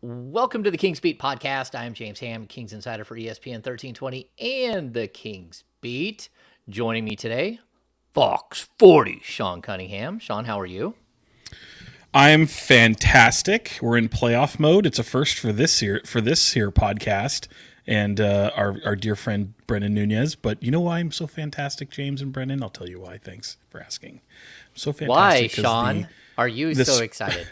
Welcome to the Kings Beat podcast. I am James Ham, Kings Insider for ESPN 1320 and the Kings Beat. Joining me today, Fox 40, Sean Cunningham. Sean, how are you? I'm fantastic. We're in playoff mode. It's a first for this here podcast, and our dear friend Brenden Nunes. But you know why I'm so fantastic, James and Brendan? I'll tell you why. Thanks for asking. I'm so fantastic. Why, Sean? Are you so excited?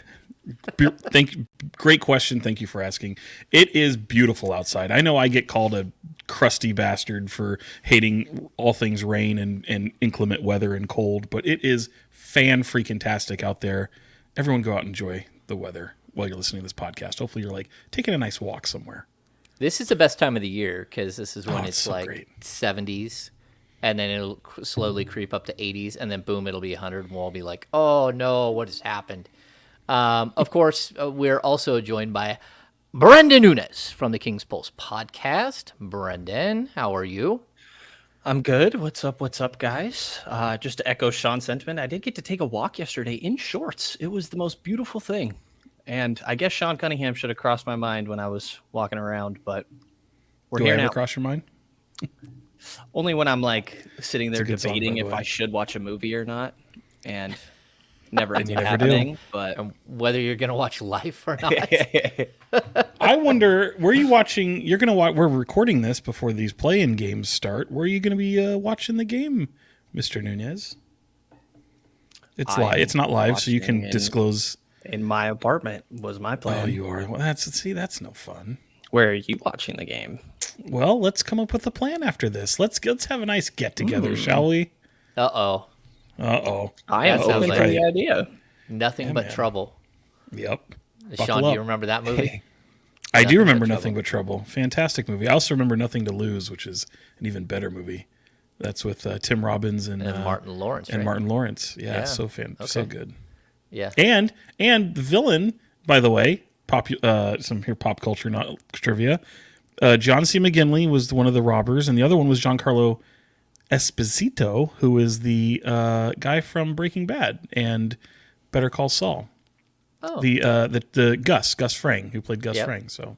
Great question. Thank you for asking. It is beautiful outside. I know I get called a crusty bastard for hating all things rain and inclement weather and cold, but it is fan-freaking-tastic out there. Everyone go out and enjoy the weather while you're listening to this podcast. Hopefully you're like taking a nice walk somewhere. This is the best time of the year because this is when it's so like great. 70s, and then it'll slowly creep up to 80s, and then boom, it'll be 100, and we'll all be like, oh no, what has happened? Of course, we're also joined by Brenden Nunes from the Kings Pulse podcast. Brenden, how are you? I'm good. What's up, guys? Just to echo Sean's sentiment, I did get to take a walk yesterday in shorts. It was the most beautiful thing. And I guess Sean Cunningham should have crossed my mind when I was walking around, but we're here now. Do I ever cross your mind? Only when I'm like sitting there It's a good song, debating by the if way. I should watch a movie or not. And never ends you up never do. happening. But Whether you're going to watch Life or not. I wonder, where are you watching? You're going to watch. We're recording this before these play-in games start. Where are you going to be watching the game, Mr. Nunes? It's live. It's not live, so you can watching disclose. in my apartment was my plan. Oh, you are. Well, that's no fun. Where are you watching the game? Well, let's come up with a plan after this. Let's have a nice get together, shall we? Uh-oh. I am That sounds open like to the idea. Nothing but man. trouble. Yep. Sean, Buckle do up. you remember that movie? I do Nothing remember but Nothing But Trouble. Fantastic movie. I also remember Nothing to Lose, which is an even better movie. That's with Tim Robbins and Martin Lawrence, and right? Martin Lawrence. Yeah, Yeah. so Okay. good. Yeah. And the villain, by the way, some here pop culture not trivia. John C. McGinley was one of the robbers, and the other one was Giancarlo Esposito, who is the guy from Breaking Bad and Better Call Saul. Oh. The Gus Fring, who played Gus Yep. Fring. So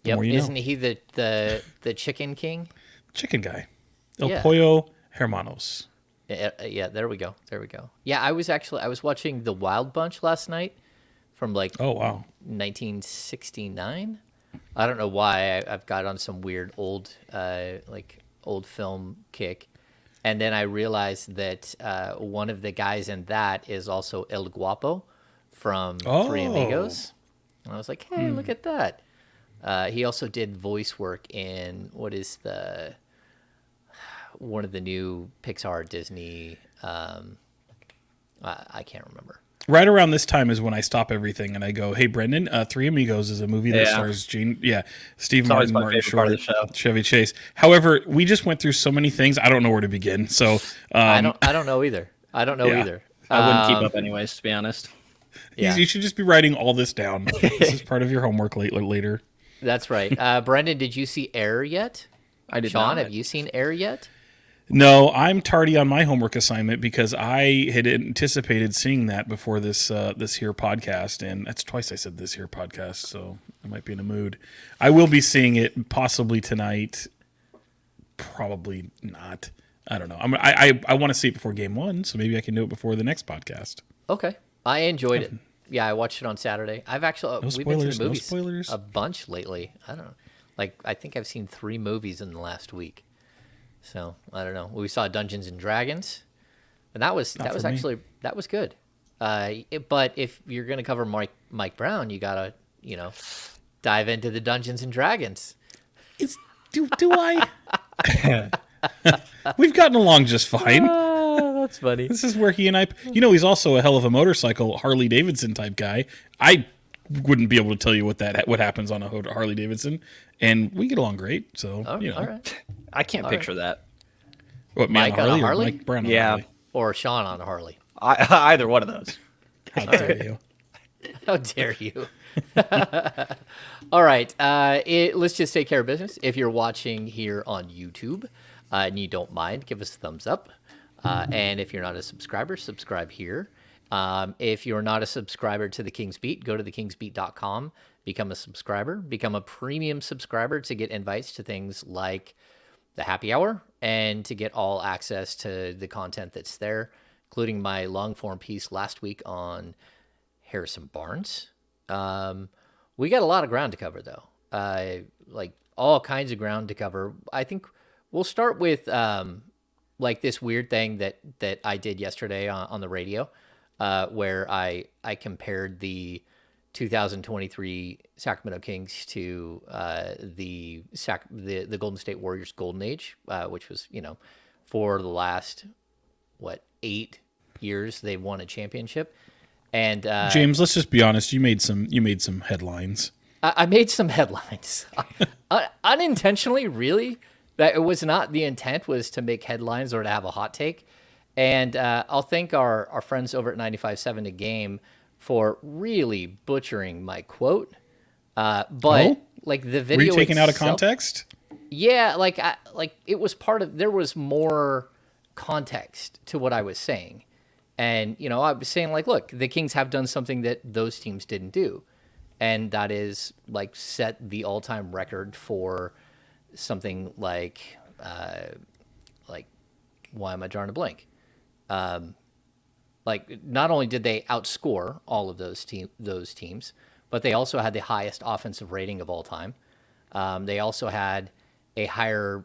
Yep. more you know. Isn't he the Chicken King? Chicken guy, El Yeah. Pollo Hermanos. Yeah, there we go. Yeah, I was watching The Wild Bunch last night from like Oh wow. 1969. I don't know why I've got on some weird old film kick, and then I realized that one of the guys in that is also El Guapo from Three Oh. Amigos. And I was like, hey, look at that. He also did voice work in one of the new Pixar Disney. I can't remember. Right around this time is when I stop everything and I go, "Hey, Brendan, Three Amigos is a movie that Yeah. stars Steve always Martin, my Martin favorite part of Short, the show. Chevy Chase." However, we just went through so many things. I don't know where to begin. So I don't know either. yeah. I wouldn't keep up anyways, to be honest. Yeah. you should just be writing all this down. This is part of your homework later. That's right. Brendan, did you see Air yet? I did Sean, not. have you seen Air yet? No, I'm tardy on my homework assignment because I had anticipated seeing that before this here podcast, and that's twice I said this here podcast, so I might be in a mood. I will be seeing it possibly tonight, probably not. I don't know. I want to see it before game one, so maybe I can do it before the next podcast. Okay. I enjoyed it. Yeah, I watched it on Saturday. I've actually we've been to spoilers, the no movies spoilers. a bunch lately. I don't know. Like I think I've seen 3 movies in the last week. So I don't know. We saw Dungeons and Dragons, and that was for me. actually good. But if you're gonna cover Mike Brown, you gotta dive into the Dungeons and Dragons. Do I? We've gotten along just fine. That's funny. This is where he and I. He's also a hell of a motorcycle Harley Davidson type guy. I wouldn't be able to tell you what happens on a Harley Davidson, and we get along great. So All right. I can't picture that. What, me Mike on on a a Harley or Harley? Mike Brown on a Yeah. Harley? Or Sean on a Harley. Either one of those. How dare you? How dare you? All right. Let's just take care of business. If you're watching here on YouTube and you don't mind, give us a thumbs up. And if you're not a subscriber, subscribe here. If you're not a subscriber to the Kings Beat, go to thekingsbeat.com, become a subscriber, become a premium subscriber to get invites to things like the happy hour and to get all access to the content that's there, including my long form piece last week on Harrison Barnes. We got a lot of ground to cover, though. Like all kinds of ground to cover. I think we'll start with like this weird thing that I did yesterday on the radio, where I compared the 2023 Sacramento Kings to the Golden State Warriors Golden Age, which was, for the last 8 years they've won a championship. And James, let's just be honest. You made some headlines. I made some headlines unintentionally, really. That it was not the intent was to make headlines or to have a hot take. And I'll thank our friends over at 95.7 The Game for really butchering my quote. But like the video, were you taken out of itself, context? Yeah, like it was part of. There was more context to what I was saying, and I was saying like, look, the Kings have done something that those teams didn't do, and that is like set the all-time record for something like why am I drawing a blank? Like not only did they outscore all of those teams, but they also had the highest offensive rating of all time. They also had a higher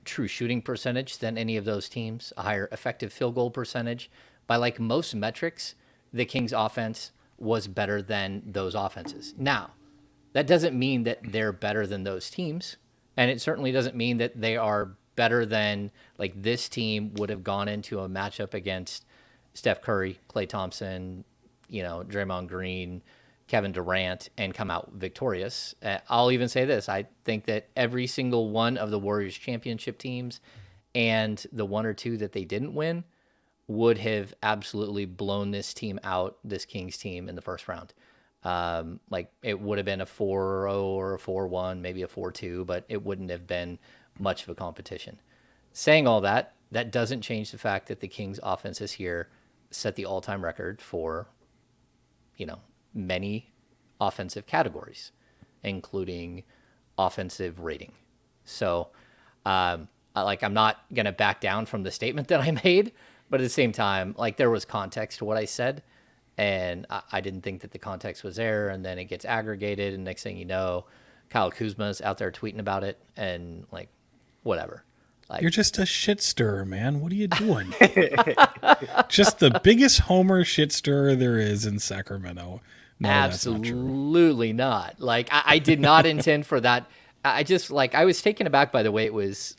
true shooting percentage than any of those teams, a higher effective field goal percentage. By like most metrics, the Kings offense was better than those offenses. Now, that doesn't mean that they're better than those teams, and it certainly doesn't mean that they are better than like this team would have gone into a matchup against Steph Curry, Klay Thompson, Draymond Green, Kevin Durant, and come out victorious. I'll even say this. I think that every single one of the Warriors championship teams and the one or two that they didn't win would have absolutely blown this team out, this Kings team, in the first round. Like it would have been a 4-0 or a 4-1, maybe a 4-2, but it wouldn't have been much of a competition. Saying all that, that doesn't change the fact that the Kings offense this year set the all-time record for, many offensive categories, including offensive rating. So, I'm not going to back down from the statement that I made, but at the same time, there was context to what I said, and I didn't think that the context was there, and then it gets aggregated, and next thing you know, Kyle Kuzma's out there tweeting about it, and whatever. You're just a shit stirrer, man. What are you doing? Just the biggest homer shit stirrer there is in Sacramento. No, absolutely not. I did not intend for that. I just I was taken aback by the way it was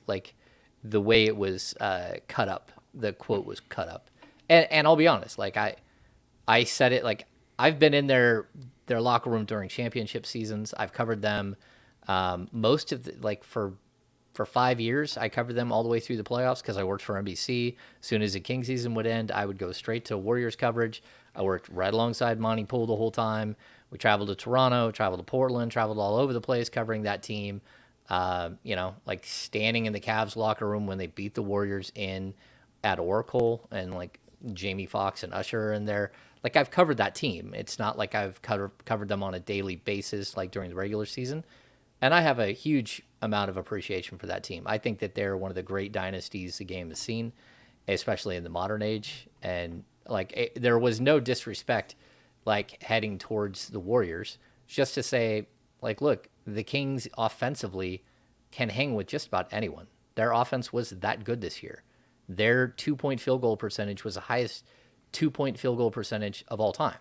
cut up. The quote was cut up, and I'll be honest. I said it I've been in their locker room during championship seasons. I've covered them most of the for 5 years. I covered them all the way through the playoffs because I worked for NBC. As soon as the King season would end, I would go straight to Warriors coverage. I worked right alongside Monty Poole the whole time. We traveled to Toronto, traveled to Portland, traveled all over the place covering that team. Standing in the Cavs locker room when they beat the Warriors at Oracle, and Jamie Foxx and Usher in there. I've covered that team. It's not like I've covered them on a daily basis during the regular season. And I have a huge amount of appreciation for that team. I think that they're one of the great dynasties the game has seen, especially in the modern age. And there was no disrespect heading towards the Warriors, just to say look, the Kings offensively can hang with just about anyone. Their offense was that good this year. Their 2-point field goal percentage was the highest 2-point field goal percentage of all time.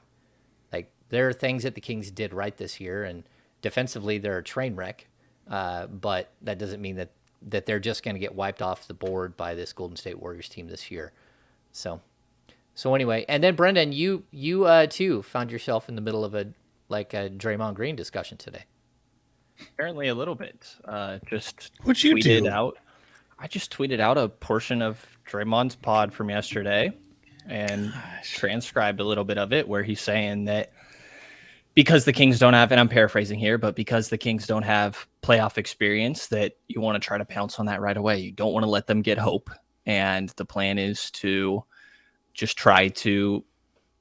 There are things that the Kings did right this year, and defensively they're a train wreck, but that doesn't mean that they're just going to get wiped off the board by this Golden State Warriors team this year. So anyway, and then Brenden, you too found yourself in the middle of a Draymond Green discussion today. Apparently a little bit. What'd you do? I just tweeted out a portion of Draymond's pod from yesterday and transcribed a little bit of it where he's saying that because the Kings don't have, and I'm paraphrasing here, but because the Kings don't have playoff experience, that you want to try to pounce on that right away. You don't want to let them get hope. And the plan is to just try to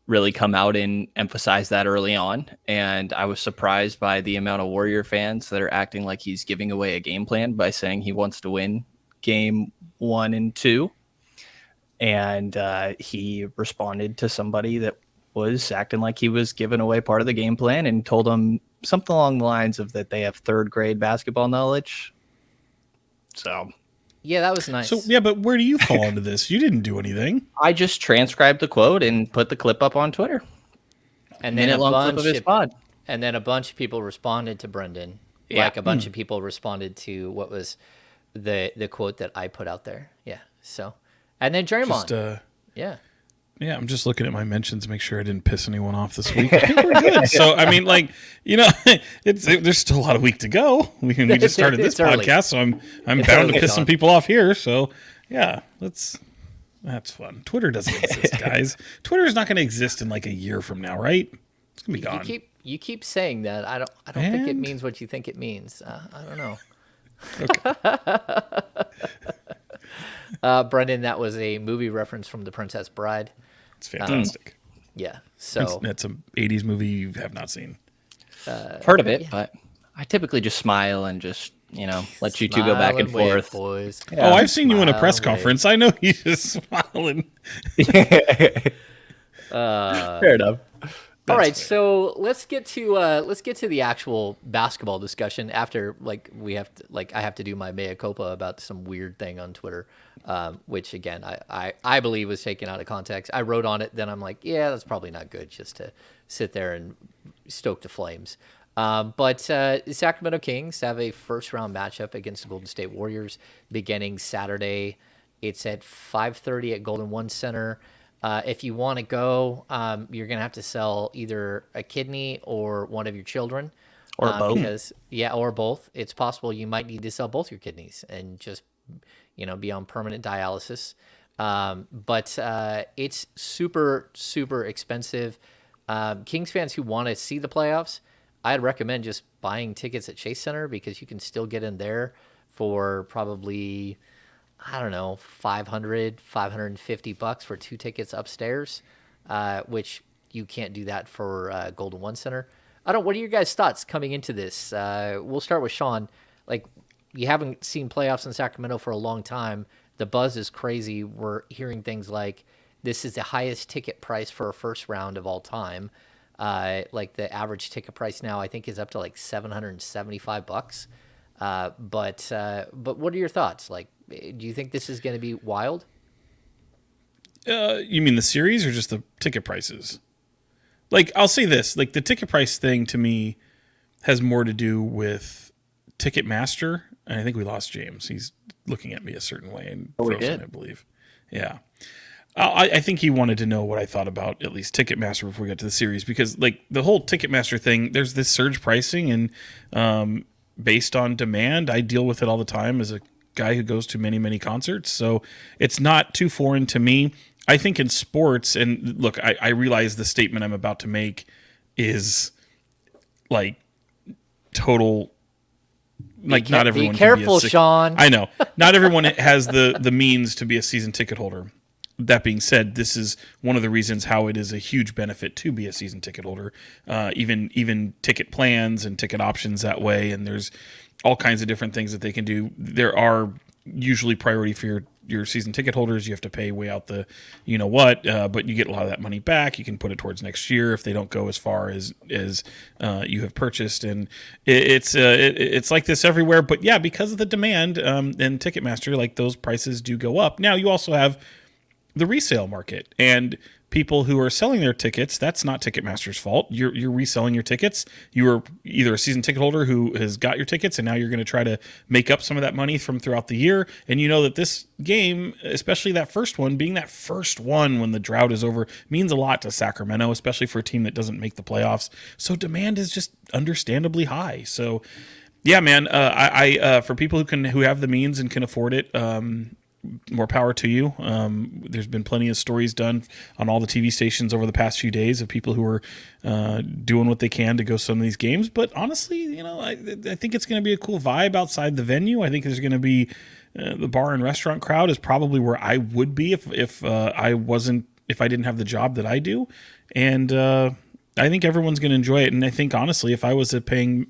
really come out and emphasize that early on. And I was surprised by the amount of Warrior fans that are acting like he's giving away a game plan by saying he wants to win game 1 and 2. And he responded to somebody that was acting like he was giving away part of the game plan and told them something along the lines of that they have third grade basketball knowledge. So Yeah, that was nice. So yeah, but where do you fall into this? You didn't do anything. I just transcribed the quote and put the clip up on Twitter. And then Minute long clip of his pod. And then a bunch of people responded to Brenden. Yeah. Like a bunch of people responded to what was the quote that I put out there. Yeah. So, and then Draymond. Yeah. Yeah, I'm just looking at my mentions to make sure I didn't piss anyone off this week. I think we're good. So, I mean, like, there's still a lot of week to go. We just started this podcast, so I'm bound to piss some people off here. So, yeah, that's fun. Twitter doesn't exist, guys. Twitter is not going to exist in like a year from now, right? It's going to be gone. You keep saying that. I don't think it means what you think it means. I don't know. Okay. Brenden, that was a movie reference from The Princess Bride. It's fantastic. Yeah. So that's an 80s movie you have not seen. Heard of it, but I typically just smile and just, let you two go back and forth. Boys. Yeah. I've seen you in a press conference. I know you just smiling. Fair enough. All right, so let's get to the actual basketball discussion after I have to do my mea culpa about some weird thing on Twitter, which again I believe was taken out of context. I wrote on it, then I'm like, yeah, that's probably not good just to sit there and stoke the flames. But Sacramento Kings have a first round matchup against the Golden State Warriors beginning Saturday. It's at 5:30 at Golden One Center. If you want to go, you're going to have to sell either a kidney or one of your children. Or both. Or both. It's possible you might need to sell both your kidneys and just, be on permanent dialysis. But it's super, super expensive. Kings fans who want to see the playoffs, I'd recommend just buying tickets at Chase Center because you can still get in there for probably, I don't know, $550 for 2 tickets upstairs, which you can't do that for Golden One Center. What are your guys' thoughts coming into this? We'll start with Sean. Like, you haven't seen playoffs in Sacramento for a long time. The buzz is crazy. We're hearing things like this is the highest ticket price for a first round of all time. Like the average ticket price now, I think, is up to like $775. But what are your thoughts? Like, do you think this is going to be wild? You mean the series or just the ticket prices? Like, I'll say this, like the ticket price thing to me has more to do with Ticketmaster. And I think we lost James. He's looking at me a certain way and frozen, I believe. Yeah. I think he wanted to know what I thought about at least Ticketmaster before we got to the series, because like the whole Ticketmaster thing, there's this surge pricing and based on demand, I deal with it all the time as a guy who goes to many, many concerts. So it's not too foreign to me. I think in sports, and look, I realize the statement I'm about to make is like total, like not everyone be careful, can be Sean. I know. Not everyone has the means to be a season ticket holder. That being said, this is one of the reasons how it is a huge benefit to be a season ticket holder. Even ticket plans and ticket options that way, and there's all kinds of different things that they can do. There are usually priority for your season ticket holders. You have to pay way out the but you get a lot of that money back. You can put it towards next year if they don't go as far as you have purchased. And it's like this everywhere. But yeah, because of the demand and Ticketmaster, like those prices do go up. Now you also have the resale market and people who are selling their tickets. That's not Ticketmaster's fault. You're reselling your tickets. You were either a season ticket holder who has got your tickets and now you're going to try to make up some of that money from throughout the year. And you know that this game, especially that first one, being that first one when the drought is over, means a lot to Sacramento, especially for a team that doesn't make the playoffs. So demand is just understandably high. So yeah, man, I for people who have the means and can afford it, more power to you. There's been plenty of stories done on all the TV stations over the past few days of people who are doing what they can to go some of these games. But honestly, I think it's going to be a cool vibe outside the venue. I think there's going to be the bar and restaurant crowd is probably where I would be if I didn't have the job that I do. and I think everyone's going to enjoy it. And I think honestly, if I was a paying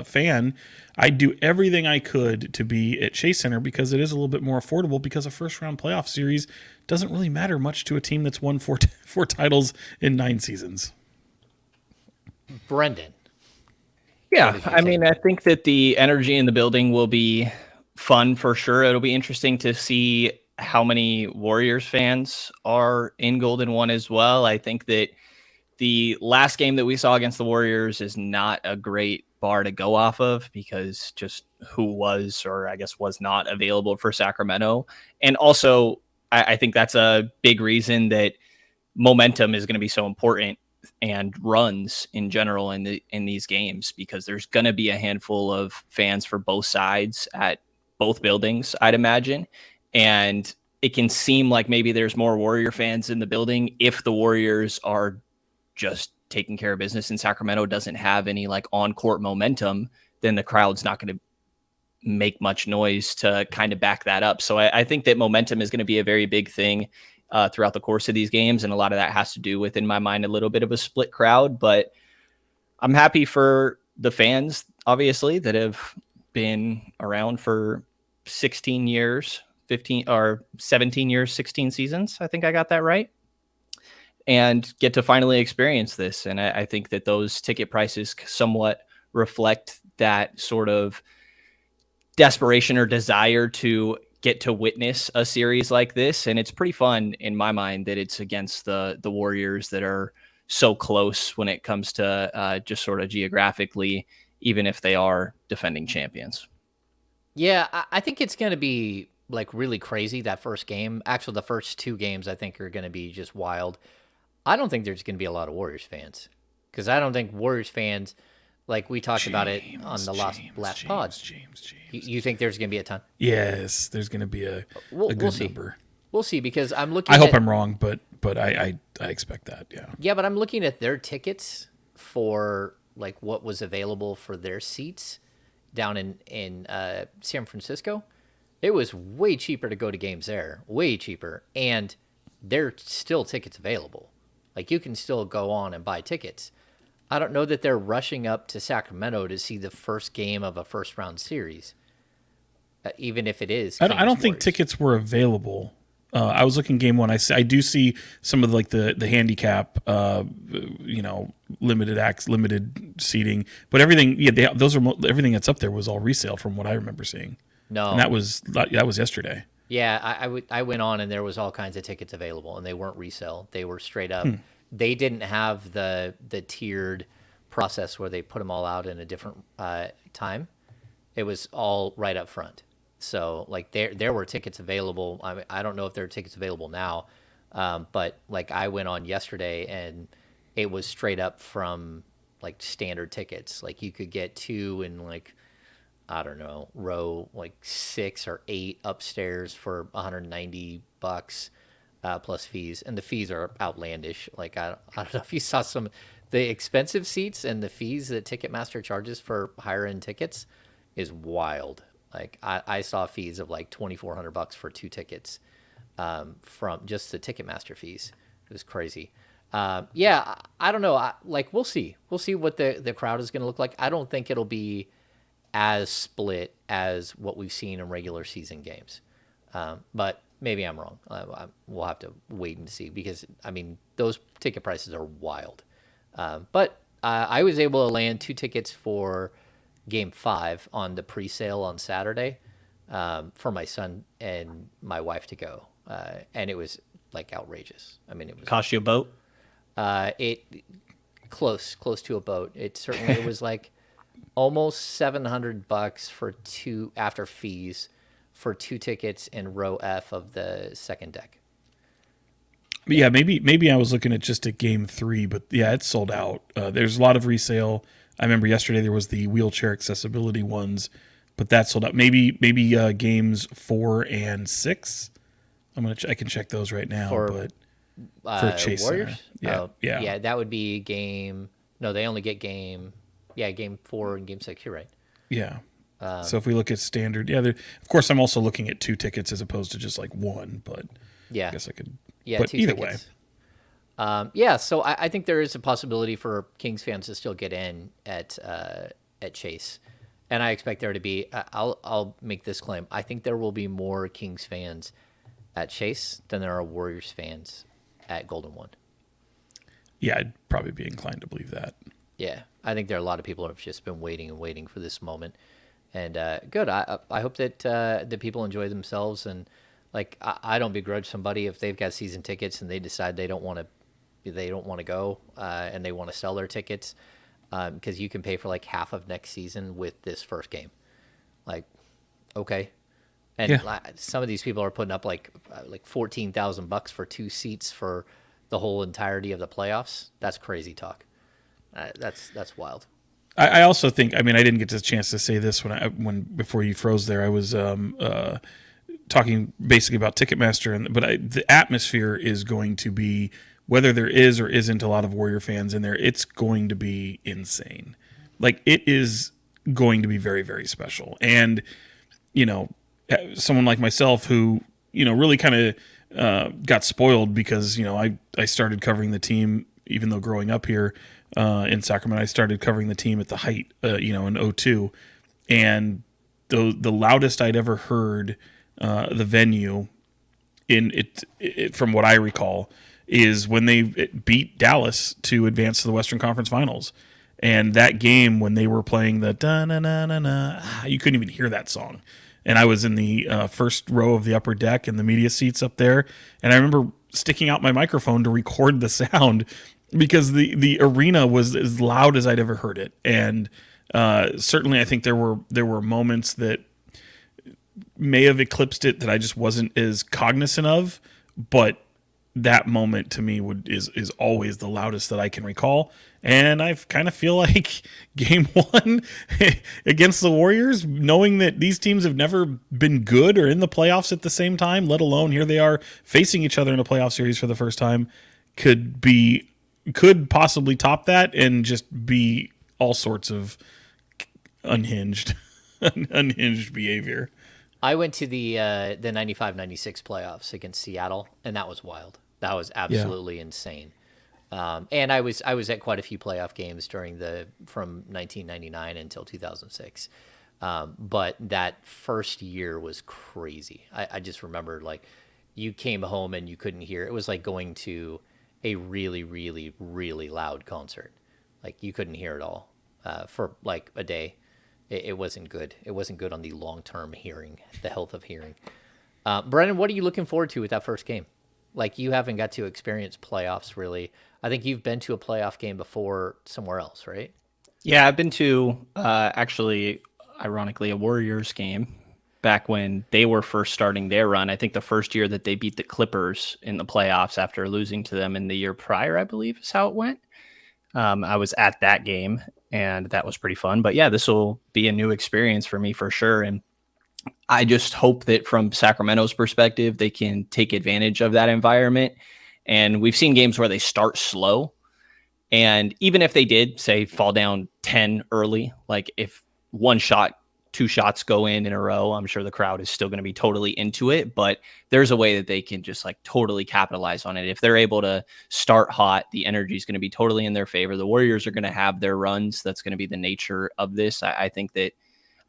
fan, I'd do everything I could to be at Chase Center because it is a little bit more affordable. Because a first round playoff series doesn't really matter much to a team that's won four titles in 9 seasons. Brenden. Yeah, I mean, I think that the energy in the building will be fun for sure. It'll be interesting to see how many Warriors fans are in Golden One as well. I think that the last game that we saw against the Warriors is not a great bar to go off of because just who was, or I guess was not available for Sacramento. And also, I think that's a big reason that momentum is going to be so important and runs in general in these games, because there's going to be a handful of fans for both sides at both buildings, I'd imagine. And it can seem like maybe there's more Warrior fans in the building if the Warriors are just taking care of business and Sacramento doesn't have any like on-court momentum, then the crowd's not going to make much noise to kind of back that up. So I think that momentum is going to be a very big thing throughout the course of these games. And a lot of that has to do with, in my mind, a little bit of a split crowd, but I'm happy for the fans, obviously, that have been around for 16 years, 15 or 17 years, 16 seasons. I think I got that right. And get to finally experience this. And I think that those ticket prices somewhat reflect that sort of desperation or desire to get to witness a series like this. And it's pretty fun in my mind that it's against the Warriors that are so close when it comes to just sort of geographically, even if they are defending champions. Yeah, I think it's going to be like really crazy that first game. Actually, the first 2 games I think are going to be just wild. I don't think there's going to be a lot of Warriors fans because I don't think Warriors fans, like we talked about it on the last pod. You think there's going to be a ton? Yes, there's going to be a good see. number. We'll see because I'm looking. I hope I'm wrong, but I expect that. Yeah. Yeah, but I'm looking at their tickets for like what was available for their seats down in San Francisco. It was way cheaper to go to games there, way cheaper, and there's still tickets available. Like you can still go on and buy tickets. I don't know that they're rushing up to Sacramento to see the first game of a first round series, even if it is. I don't think tickets were available. I was looking game 1. I do see some of like the handicap, limited seating, but everything. Yeah, everything that's up there was all resale from what I remember seeing. No, and that was yesterday. Yeah, I went on and there was all kinds of tickets available, and they weren't resale. They were straight up. They didn't have the tiered process where they put them all out in a different time. It was all right up front. So like there were tickets available. I don't know if there are tickets available now, but like I went on yesterday and it was straight up from like standard tickets. Like you could get 2 in like, I don't know, row like 6 or 8 upstairs for $190 plus fees, and the fees are outlandish. Like I don't know if you saw the expensive seats and the fees that Ticketmaster charges for higher end tickets is wild. Like I saw fees of like $2,400 for 2 tickets from just the Ticketmaster fees. It was crazy. Yeah, I don't know. We'll see. We'll see what the crowd is going to look like. I don't think it'll be as split as what we've seen in regular season games. But maybe I'm wrong. We'll have to wait and see because, I mean, those ticket prices are wild. But I was able to land 2 tickets for Game 5 on the pre-sale on Saturday for my son and my wife to go. And it was, like, outrageous. I mean, it was... Cost you a boat? It close to a boat. It was, like... almost $700 for 2 after fees for 2 tickets in row F of the second deck. Yeah, maybe I was looking at just at game 3, but yeah, it's sold out. There's a lot of resale. I remember yesterday there was the wheelchair accessibility ones, but that sold out. Maybe games 4 and 6. I can check those right now. For Chase Warriors, Center. Yeah, that would be game. No, they only get game. Yeah, game 4 and game 6. You're right. Yeah. So if we look at standard, of course, I'm also looking at 2 tickets as opposed to just like 1. But yeah, I guess I could. Yeah, but 2 either tickets. Yeah, so I think there is a possibility for Kings fans to still get in at Chase, and I expect there to be. I'll make this claim. I think there will be more Kings fans at Chase than there are Warriors fans at Golden One. Yeah, I'd probably be inclined to believe that. Yeah, I think there are a lot of people who have just been waiting and waiting for this moment, and good. I hope that that people enjoy themselves, and like I don't begrudge somebody if they've got season tickets and they decide they don't want to go and they want to sell their tickets because you can pay for like half of next season with this first game. Like, okay, and Yeah. some of these people are putting up like $14,000 for 2 seats for the whole entirety of the playoffs. That's crazy talk. That's wild. I also think. I mean, I didn't get the chance to say this when before you froze there. I was talking basically about Ticketmaster, but the atmosphere is going to be, whether there is or isn't a lot of Warrior fans in there, it's going to be insane. Like, it is going to be very, very special. And someone like myself who really kind of got spoiled because I started covering the team, even though growing up here in Sacramento, I started covering the team at the height in '02, and the loudest I'd ever heard the venue in it from what I recall is when they beat Dallas to advance to the Western Conference Finals. And that game, when they were playing the da-na-na-na-na, you couldn't even hear that song. And I was in the first row of the upper deck and the media seats up there. And I remember sticking out my microphone to record the sound because the arena was as loud as I'd ever heard it. And certainly I think there were moments that may have eclipsed it that I just wasn't as cognizant of. But that moment to me is always the loudest that I can recall. And I kind of feel like game one against the Warriors, knowing that these teams have never been good or in the playoffs at the same time, let alone here they are facing each other in a playoff series for the first time, could possibly top that and just be all sorts of unhinged behavior. I went to the 95-96 playoffs against Seattle, and that was wild. That was absolutely insane. And I was at quite a few playoff games from 1999 until 2006. But that first year was crazy. I just remember, like, you came home and you couldn't hear. It was like going to a really, really, really loud concert. Like, you couldn't hear it all for like a day. It wasn't good. It wasn't good on the long-term hearing, the health of hearing. Brenden, what are you looking forward to with that first game? Like, you haven't got to experience playoffs, really. I think you've been to a playoff game before somewhere else, right? Yeah, I've been to actually, ironically, a Warriors game back when they were first starting their run. I think the first year that they beat the Clippers in the playoffs after losing to them in the year prior, I believe is how it went. I was at that game, and that was pretty fun. But yeah, this will be a new experience for me for sure. And I just hope that from Sacramento's perspective, they can take advantage of that environment. And we've seen games where they start slow. And even if they did, say, fall down 10 early, like if two shots go in a row, I'm sure the crowd is still going to be totally into it. But there's a way that they can just like totally capitalize on it. If they're able to start hot, the energy is going to be totally in their favor. The Warriors are going to have their runs. That's going to be the nature of this. I think that,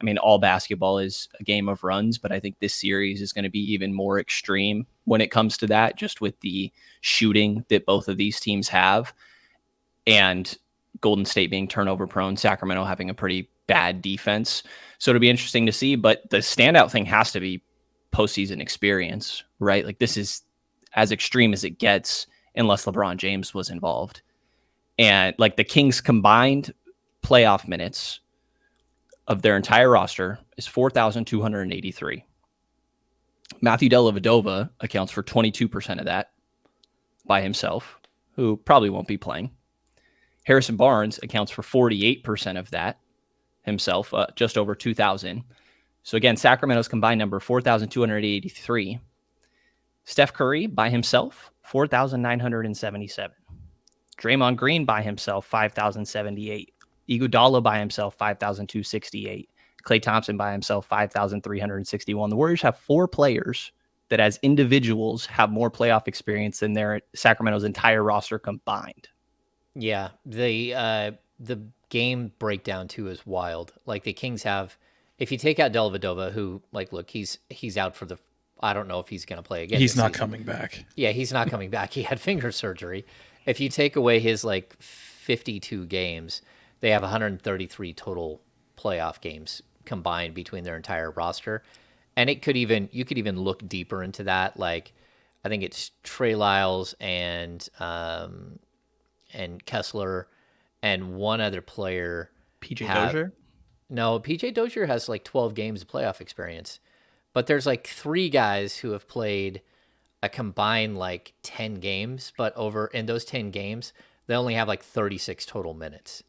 I mean, all basketball is a game of runs, but I think this series is going to be even more extreme when it comes to that, just with the shooting that both of these teams have. And Golden State being turnover prone, Sacramento having a pretty bad defense. So it'll be interesting to see. But the standout thing has to be postseason experience, right? Like, this is as extreme as it gets unless LeBron James was involved. And like the Kings combined playoff minutes of their entire roster is 4,283. Matthew Dellavedova accounts for 22% of that by himself, who probably won't be playing. Harrison Barnes accounts for 48% of that himself, just over 2,000. So again, Sacramento's combined number, 4,283. Steph Curry by himself, 4,977. Draymond Green by himself, 5,078. Iguodala by himself, 5,268. Klay Thompson by himself, 5,361. The Warriors have 4 players that as individuals have more playoff experience than their Sacramento's entire roster combined. Yeah, the game breakdown too is wild. Like the Kings have, if you take out Dellavedova, who like look, he's out for the. I don't know if he's going to play again. He's this not season. coming back. Yeah, he's not coming back. He had finger surgery. If you take away his like 52 games, they have 133 total playoff games combined between their entire roster. And you could even look deeper into that. Like, I think it's Trey Lyles and Kessler and one other player. PJ Dozier? No, PJ Dozier has like 12 games of playoff experience. But there's like 3 guys who have played a combined like 10 games, but over in those 10 games, they only have like 36 total minutes,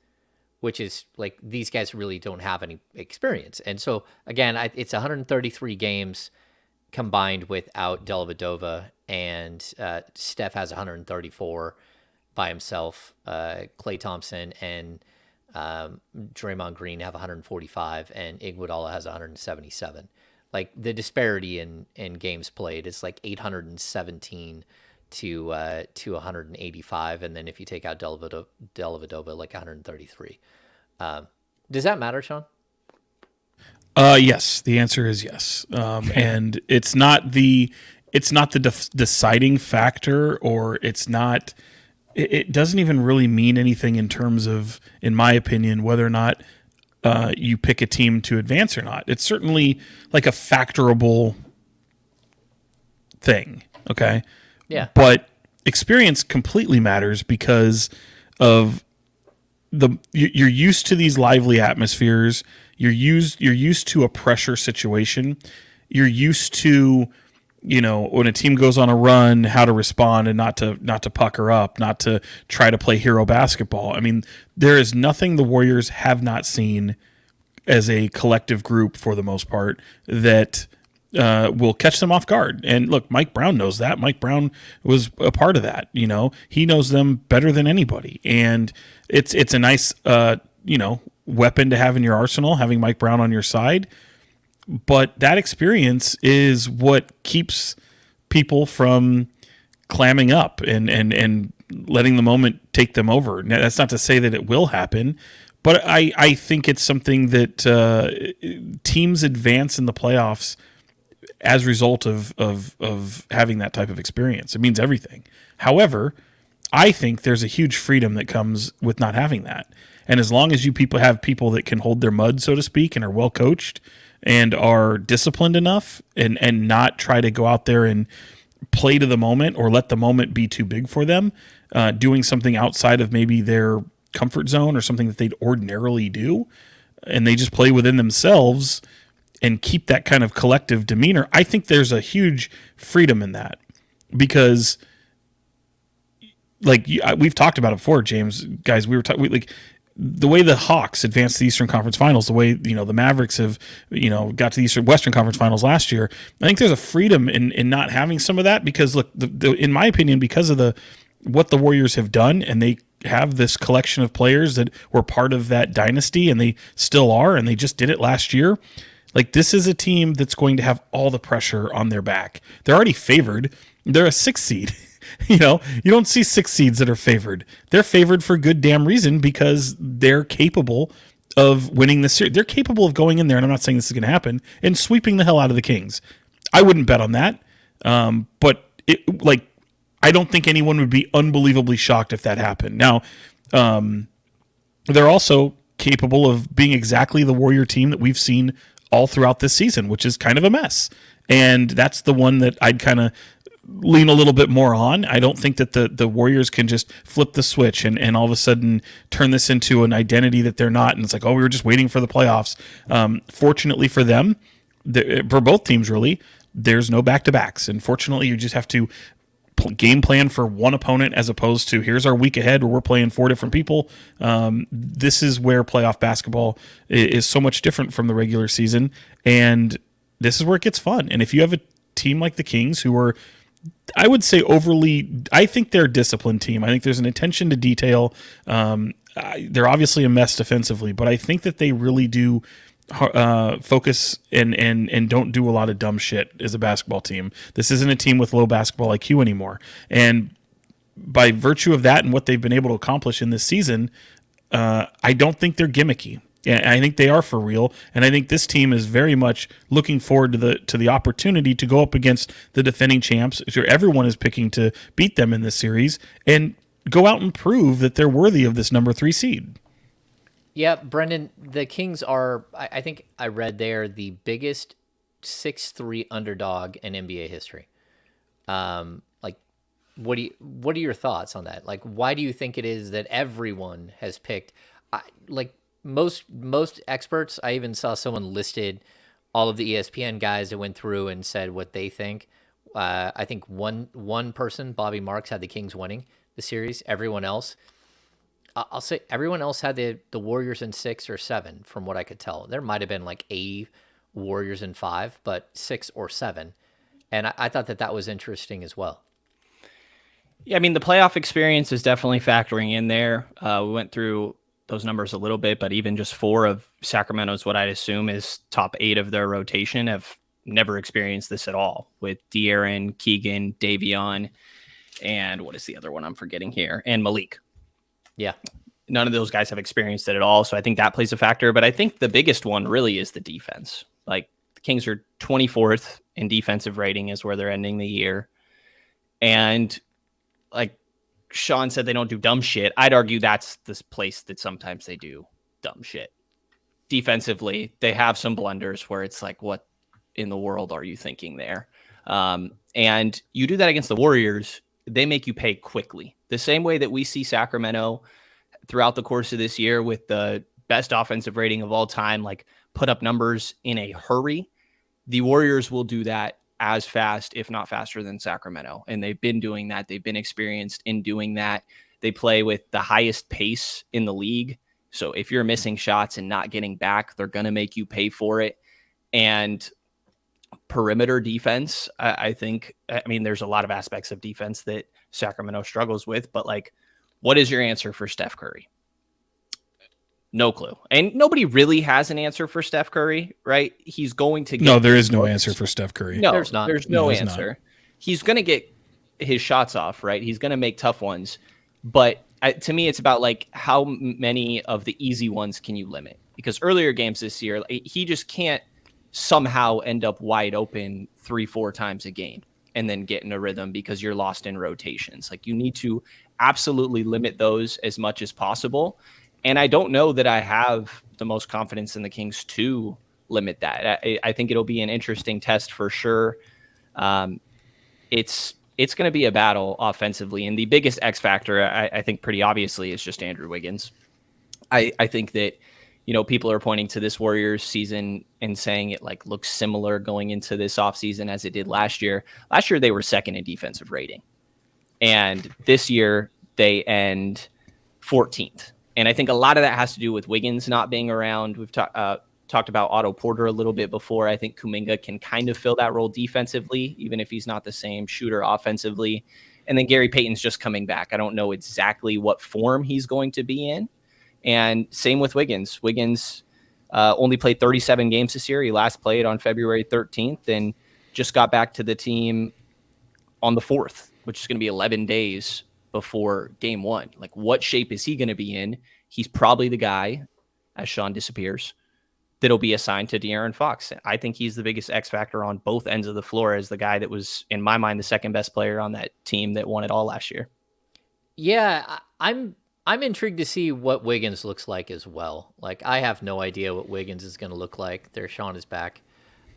which is like these guys really don't have any experience. And so again, it's 133 games combined without Dellavedova, and Steph has 134 by himself. Klay Thompson and Draymond Green have 145, and Iguodala has 177. Like the disparity in games played is like 817 to 185, and then if you take out Dellavedova, like 133. Does that matter, Sean? Yes, the answer is yes. And it's not the deciding factor, or it doesn't even really mean anything in terms of, in my opinion, whether or not you pick a team to advance or not. It's certainly like a factorable thing. Okay. Yeah. But experience completely matters because of you're used to these lively atmospheres. You're used to a pressure situation. You're used to, when a team goes on a run, how to respond and not to pucker up, not to try to play hero basketball. I mean, there is nothing the Warriors have not seen as a collective group, for the most part, that will catch them off guard. And look, Mike Brown knows that. Mike Brown was a part of that. He knows them better than anybody, and it's a nice weapon to have in your arsenal, having Mike Brown on your side. But that experience is what keeps people from clamming up and letting the moment take them over. Now, that's not to say that it will happen, but I think it's something that teams advance in the playoffs as a result of having that type of experience. It means everything. However, I think there's a huge freedom that comes with not having that. And as long as you have people that can hold their mud, so to speak, and are well coached and are disciplined enough and not try to go out there and play to the moment or let the moment be too big for them, doing something outside of maybe their comfort zone or something that they'd ordinarily do, and they just play within themselves and keep that kind of collective demeanor, I think there's a huge freedom in that. Because we've talked about it before, James, guys, we were talking, like, the way the Hawks advanced to the Eastern Conference Finals, the way the Mavericks have got to the Western Conference Finals last year, I think there's a freedom in not having some of that, because look, in my opinion, because of what the Warriors have done, and they have this collection of players that were part of that dynasty, and they still are, and they just did it last year. Like, this is a team that's going to have all the pressure on their back. They're already favored. They're a 6th seed. You don't see 6 seeds that are favored. They're favored for good damn reason, because they're capable of winning this series. They're capable of going in there, and I'm not saying this is going to happen, and sweeping the hell out of the Kings. I wouldn't bet on that. But I don't think anyone would be unbelievably shocked if that happened. Now, they're also capable of being exactly the Warrior team that we've seen all throughout this season, which is kind of a mess. And that's the one that I'd kind of lean a little bit more on. I don't think that the Warriors can just flip the switch and all of a sudden turn this into an identity that they're not. And it's like, oh, we were just waiting for the playoffs. Fortunately for them, for both teams really, there's no back-to-backs. And fortunately, you just have to game plan for one opponent, as opposed to here's our week ahead where we're playing 4 different people. This is where playoff basketball is so much different from the regular season, and this is where it gets fun. And if you have a team like the Kings, who are, I would say, I think they're a disciplined team. I think there's an attention to detail. They're obviously a mess defensively, but I think that they really do focus and don't do a lot of dumb shit as a basketball team. This isn't a team with low basketball IQ anymore. And by virtue of that and what they've been able to accomplish in this season, I don't think they're gimmicky. And I think they are for real. And I think this team is very much looking forward to the opportunity to go up against the defending champs. Sure, everyone is picking to beat them in this series and go out and prove that they're worthy of this number 3 seed. Yeah, Brendan, the Kings are, I think I read they're the biggest 6-3 underdog in NBA history. Like, what are your thoughts on that? Like, why do you think it is that everyone has picked, like most experts, I even saw someone listed all of the ESPN guys that went through and said what they think. I think one person, Bobby Marks, had the Kings winning the series. Everyone else, I'll say everyone else had the Warriors in 6 or 7, from what I could tell. There might have been like a Warriors in 5, but 6 or 7. And I thought that was interesting as well. Yeah, I mean, the playoff experience is definitely factoring in there. We went through those numbers a little bit, but even just 4 of Sacramento's, what I'd assume is top 8 of their rotation, have never experienced this at all, with De'Aaron, Keegan, Davion, and what is the other one I'm forgetting here? And Malik. Yeah. None of those guys have experienced it at all. So I think that plays a factor. But I think the biggest one really is the defense. Like, the Kings are 24th in defensive rating is where they're ending the year. And like Sean said, they don't do dumb shit. I'd argue that's this place that sometimes they do dumb shit. Defensively, they have some blunders where it's like, what in the world are you thinking there? And you do that against the Warriors, they make you pay quickly. The same way that we see Sacramento throughout the course of this year with the best offensive rating of all time, like put up numbers in a hurry. The Warriors will do that as fast, if not faster than Sacramento. And they've been doing that. They've been experienced in doing that. They play with the highest pace in the league. So if you're missing shots and not getting back, they're going to make you pay for it. And perimeter defense, I think, I mean, there's a lot of aspects of defense that Sacramento struggles with, but like, what is your answer for Steph Curry? No clue. And nobody really has an answer for Steph Curry, right? He's going to get... No, there is no answer for Steph Curry. No, there's not. There's no there's answer. not. He's going to get his shots off, right? He's going to make tough ones. But to me, it's about like how many of the easy ones can you limit? Because earlier games this year, he just can't somehow end up wide open 3-4 times a game and then get in a rhythm because you're lost in rotations. Like, you need to absolutely limit those as much as possible. And I don't know that I have the most confidence in the Kings to limit that. I think it'll be an interesting test for sure. It's going to be a battle offensively. And the biggest X factor, I think pretty obviously, is just Andrew Wiggins. I think that, you know, people are pointing to this Warriors season and saying it like looks similar going into this offseason as it did last year. Last year, they were second in defensive rating. And this year, they end 14th. And I think a lot of that has to do with Wiggins not being around. We've talked about Otto Porter a little bit before. I think Kuminga can kind of fill that role defensively, even if he's not the same shooter offensively. And then Gary Payton's just coming back. I don't know exactly what form he's going to be in. And same with Wiggins. Wiggins only played 37 games this year. He last played on February 13th and just got back to the team on the 4th, which is going to be 11 days before game 1. Like, what shape is he going to be in? He's probably the guy, as Sean disappears, that'll be assigned to De'Aaron Fox. I think he's the biggest X factor on both ends of the floor, as the guy that was, in my mind, the second best player on that team that won it all last year. Yeah, I'm intrigued to see what Wiggins looks like as well. Like, I have no idea what Wiggins is going to look like. There, Sean is back.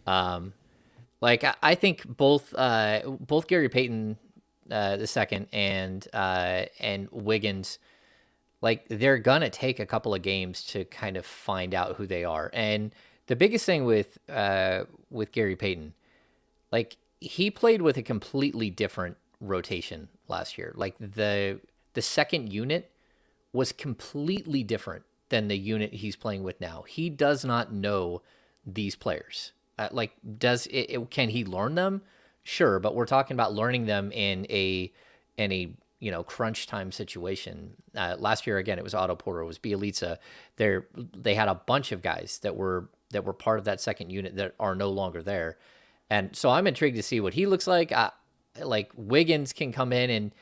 Like, I think both Gary Payton the second and Wiggins, like, they're gonna take a couple of games to kind of find out who they are. And the biggest thing with Gary Payton, like, he played with a completely different rotation last year. Like, the second unit was completely different than the unit he's playing with now. He does not know these players. Like, can he learn them? Sure, but we're talking about learning them in a crunch time situation. Last year, again, it was Otto Porter, it was Bielitsa. They had a bunch of guys that were that were part of that second unit that are no longer there. And so I'm intrigued to see what he looks like. Like Wiggins can come in and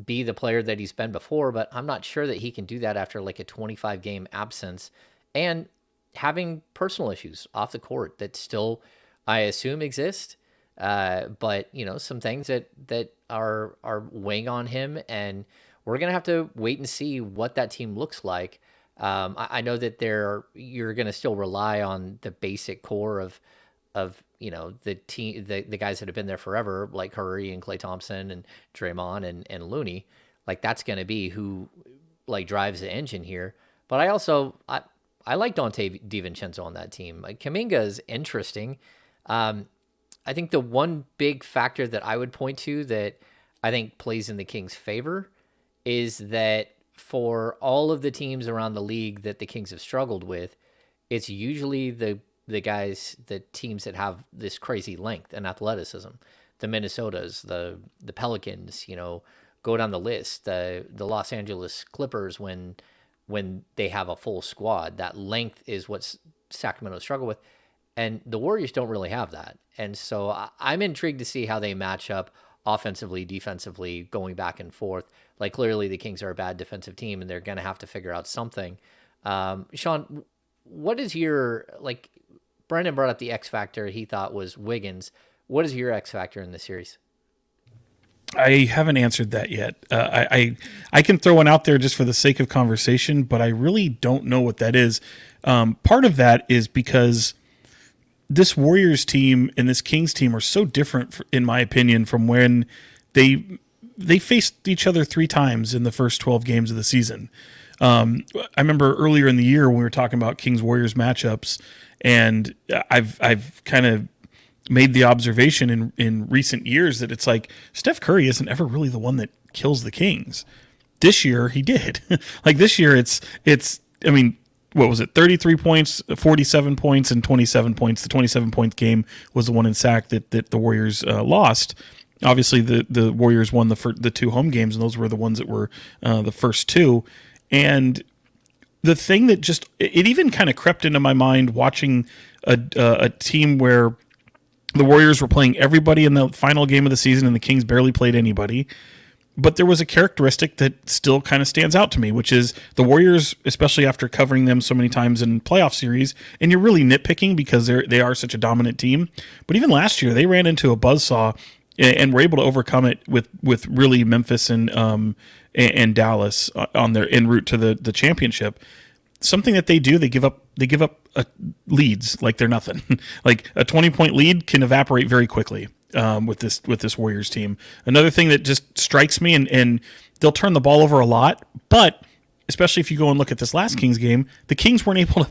be the player that he's been before, but I'm not sure that he can do that after like a 25 game absence and having personal issues off the court that still, I assume, exist. But some things that are weighing on him, and we're gonna have to wait and see what that team looks like. I know that you're gonna still rely on the basic core of the team, the guys that have been there forever, like Curry and Klay Thompson and Draymond and Looney. Like that's gonna be who like drives the engine here. But I like Dante DiVincenzo on that team. Like Kuminga is interesting. I think the one big factor that I would point to that I think plays in the Kings' favor is that for all of the teams around the league that the Kings have struggled with, it's usually the teams that have this crazy length and athleticism. The Minnesotas, the Pelicans, go down the list. The Los Angeles Clippers, when they have a full squad, that length is what Sacramento struggle with. And the Warriors don't really have that. And so I'm intrigued to see how they match up offensively, defensively, going back and forth. Like clearly the Kings are a bad defensive team and they're going to have to figure out something. Sean, what is Brenden brought up the X factor he thought was Wiggins. What is your X factor in the series? I haven't answered that yet. I can throw one out there just for the sake of conversation, but I really don't know what that is. Part of that is because this Warriors team and this Kings team are so different, in my opinion, from when they faced each other 3 times in the first 12 games of the season. I remember earlier in the year when we were talking about Kings Warriors matchups, and I've kind of made the observation in recent years that it's like Steph Curry isn't ever really the one that kills the Kings. This year he did. Like this year it's I mean, what was it? 33 points, 47 points, and 27 points. The 27-point game was the one in Sac that the Warriors lost. Obviously, the Warriors won the 2 home games, and those were the ones that were the first 2. And the thing that it even kind of crept into my mind watching a team where the Warriors were playing everybody in the final game of the season, and the Kings barely played anybody. But there was a characteristic that still kind of stands out to me, which is the Warriors, especially after covering them so many times in playoff series, and you're really nitpicking because they are such a dominant team. But even last year, they ran into a buzzsaw and were able to overcome it with really Memphis and Dallas on their en route to the championship. Something that they do, they give up leads like they're nothing. Like a 20-point lead can evaporate very quickly. With this Warriors team. Another thing that just strikes me, and they'll turn the ball over a lot, but especially if you go and look at this last Kings game, the Kings weren't able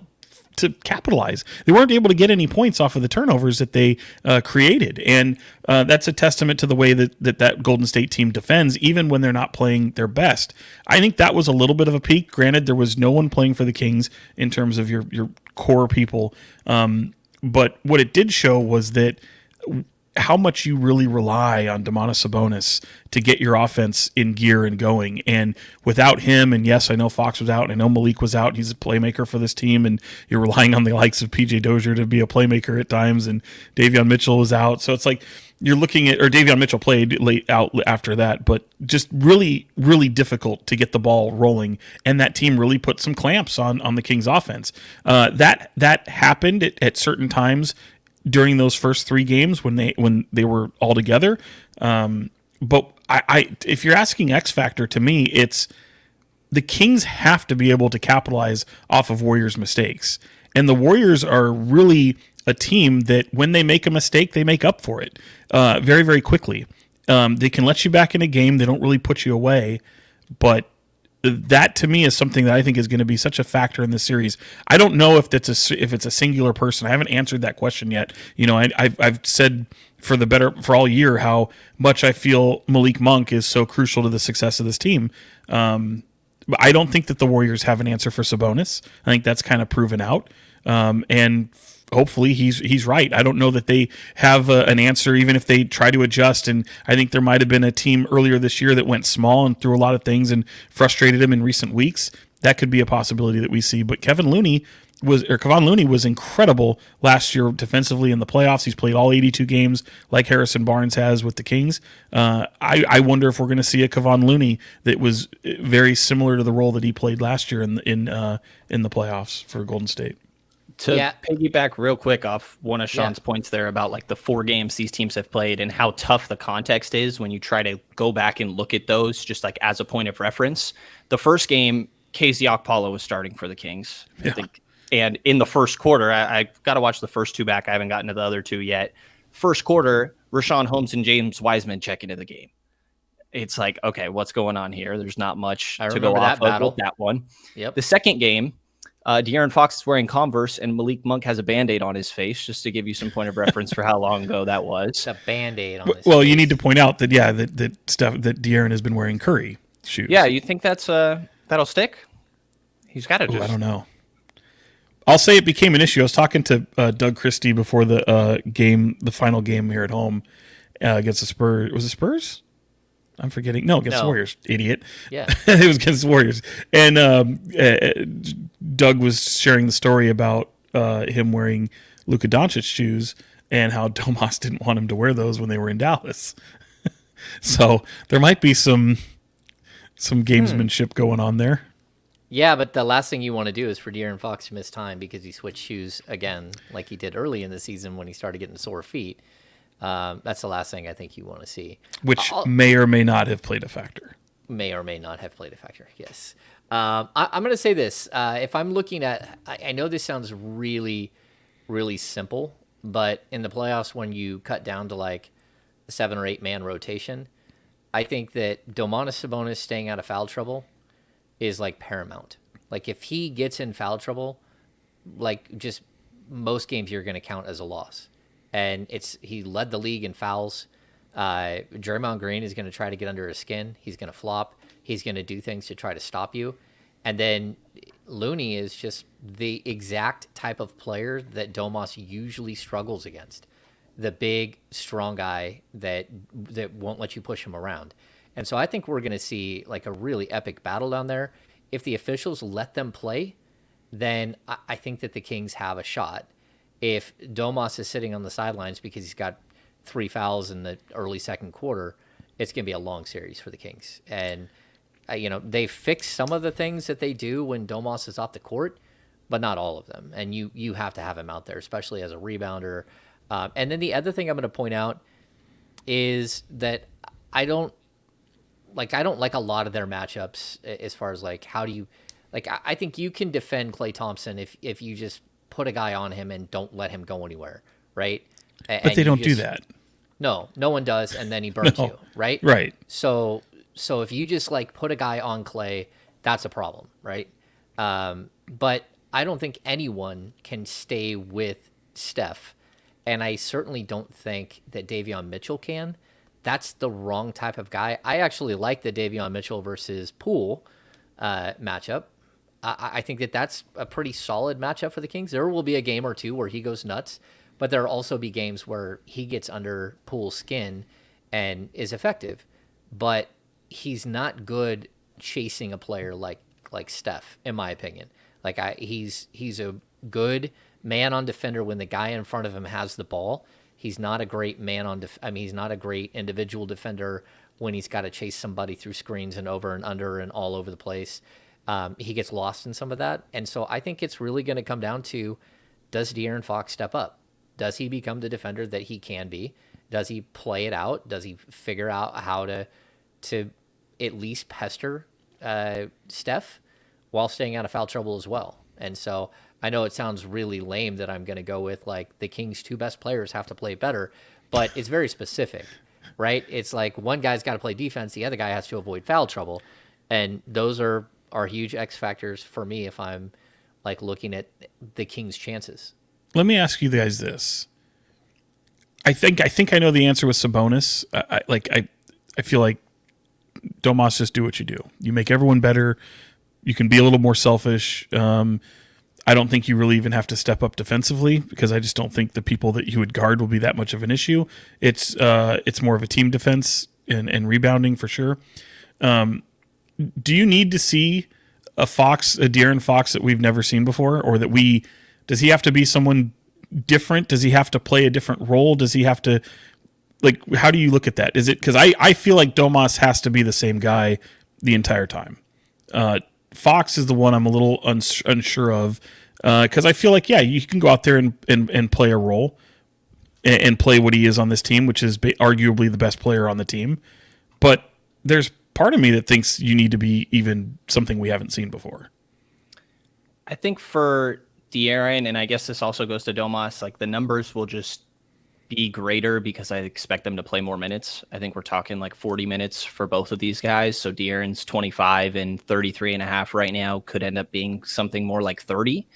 to capitalize. They weren't able to get any points off of the turnovers that they created, and that's a testament to the way that Golden State team defends, even when they're not playing their best. I think that was a little bit of a peak. Granted, there was no one playing for the Kings in terms of your core people, but what it did show was that how much you really rely on Domantas Sabonis to get your offense in gear and going. And without him, and yes, I know Fox was out, and I know Malik was out, he's a playmaker for this team, and you're relying on the likes of PJ Dozier to be a playmaker at times, and Davion Mitchell was out. So it's like you're looking at, or Davion Mitchell played late out after that, but just really, really difficult to get the ball rolling. And that team really put some clamps on the Kings offense. That happened at certain times during those first 3 games when they were all together. But I if you're asking X factor, to me, it's the Kings have to be able to capitalize off of Warriors' mistakes. And the Warriors are really a team that when they make a mistake, they make up for it very, very quickly. They can let you back in a game. They don't really put you away. But that to me is something that I think is going to be such a factor in this series. I don't know if it's a singular person. I haven't answered that question yet. I've said for all year how much I feel Malik Monk is so crucial to the success of this team. But I don't think that the Warriors have an answer for Sabonis. I think that's kind of proven out. And hopefully he's right. I don't know that they have an answer, even if they try to adjust. And I think there might have been a team earlier this year that went small and threw a lot of things and frustrated him in recent weeks. That could be a possibility that we see. But Kevin Looney Kevon Looney was incredible last year defensively in the playoffs. He's played all 82 games like Harrison Barnes has with the Kings. I wonder if we're going to see a Kevon Looney that was very similar to the role that he played last year in the playoffs for Golden State. To piggyback real quick off one of Sean's points there about like the 4 games these teams have played and how tough the context is when you try to go back and look at those just like as a point of reference. The first game, Casey Okpala was starting for the Kings, I think. And in the first quarter, I got to watch the first 2 back. I haven't gotten to the other 2 yet. First quarter, Rashawn Holmes and James Wiseman check into the game. It's like, okay, what's going on here? There's not much to go off of with that one. Yep. The second game, De'Aaron Fox is wearing Converse and Malik Monk has a Band-Aid on his face, just to give you some point of reference for how long ago that was. It's a Band-Aid on his face. Well, you need to point out that De'Aaron has been wearing Curry shoes. Yeah, you think that's that'll stick? He's got to just... I don't know. I'll say it became an issue. I was talking to Doug Christie before the final game here at home against the Spurs. Was it Spurs? I'm forgetting. No, against the Warriors. Idiot. Yeah. It was against the Warriors. And Doug was sharing the story about him wearing Luka Doncic shoes and how Domas didn't want him to wear those when they were in Dallas. So there might be some gamesmanship going on there. Yeah, but the last thing you want to do is for De'Aaron Fox to miss time because he switched shoes again, like he did early in the season when he started getting sore feet. That's the last thing I think you want to see. Which may or may not have played a factor. May or may not have played a factor, yes. I'm going to say this. If I'm looking at... I know this sounds really, really simple, but in the playoffs when you cut down to like a 7 or 8 man rotation, I think that Domantas Sabonis staying out of foul trouble is like paramount. Like if he gets in foul trouble, like just most games you're going to count as a loss. And he led the league in fouls. Draymond Green is going to try to get under his skin. He's going to flop. He's going to do things to try to stop you. And then Looney is just the exact type of player that Domas usually struggles against. The big, strong guy that won't let you push him around. And so I think we're going to see like a really epic battle down there. If the officials let them play, then I think that the Kings have a shot. If Domas is sitting on the sidelines because he's got 3 fouls in the early second quarter, it's going to be a long series for the Kings. And, they fix some of the things that they do when Domas is off the court, but not all of them. And you have to have him out there, especially as a rebounder. And then the other thing I'm going to point out is that I don't like a lot of their matchups as far as like how do you like I think you can defend Klay Thompson if you just put a guy on him and don't let him go anywhere, right? But they don't do that. No one does, and then he burns you, right? Right. So if you just like put a guy on Klay, that's a problem, right? But I don't think anyone can stay with Steph, and I certainly don't think that Davion Mitchell can. That's the wrong type of guy. I actually like the Davion Mitchell versus Poole matchup. I think that that's a pretty solid matchup for the Kings. There will be a game or two where he goes nuts, but there will also be games where he gets under Poole's skin and is effective. But he's not good chasing a player like Steph, in my opinion. Like he's a good man-on defender when the guy in front of him has the ball. He's not a great he's not a great individual defender when he's got to chase somebody through screens and over and under and all over the place. He gets lost in some of that. And so I think it's really going to come down to, does De'Aaron Fox step up? Does he become the defender that he can be? Does he play it out? Does he figure out how to at least pester Steph while staying out of foul trouble as well? And so I know it sounds really lame that I'm going to go with like the Kings' 2 best players have to play better, but it's very specific, right? It's like one guy's got to play defense, the other guy has to avoid foul trouble, and those are huge X factors for me if I'm like looking at the Kings' chances. Let me ask you guys this. I think I know the answer with Sabonis. I feel like Domas, just do what you do. You make everyone better. You can be a little more selfish. I don't think you really even have to step up defensively because I just don't think the people that you would guard will be that much of an issue. It's more of a team defense and rebounding for sure. Do you need to see a De'Aaron Fox that we've never seen before, or does he have to be someone different? Does he have to play a different role? Does he have to, like, how do you look at that? Is it, because I feel like Domas has to be the same guy the entire time. Fox is the one I'm a little unsure of, because I feel like, yeah, you can go out there and play a role and play what he is on this team, which is arguably the best player on the team. But there's part of me that thinks you need to be even something we haven't seen before. I think for De'Aaron, and I guess this also goes to Domas, like the numbers will just be greater because I expect them to play more minutes. I think we're talking like 40 minutes for both of these guys. So De'Aaron's 25 and 33 and a half right now, could end up being something more like 30.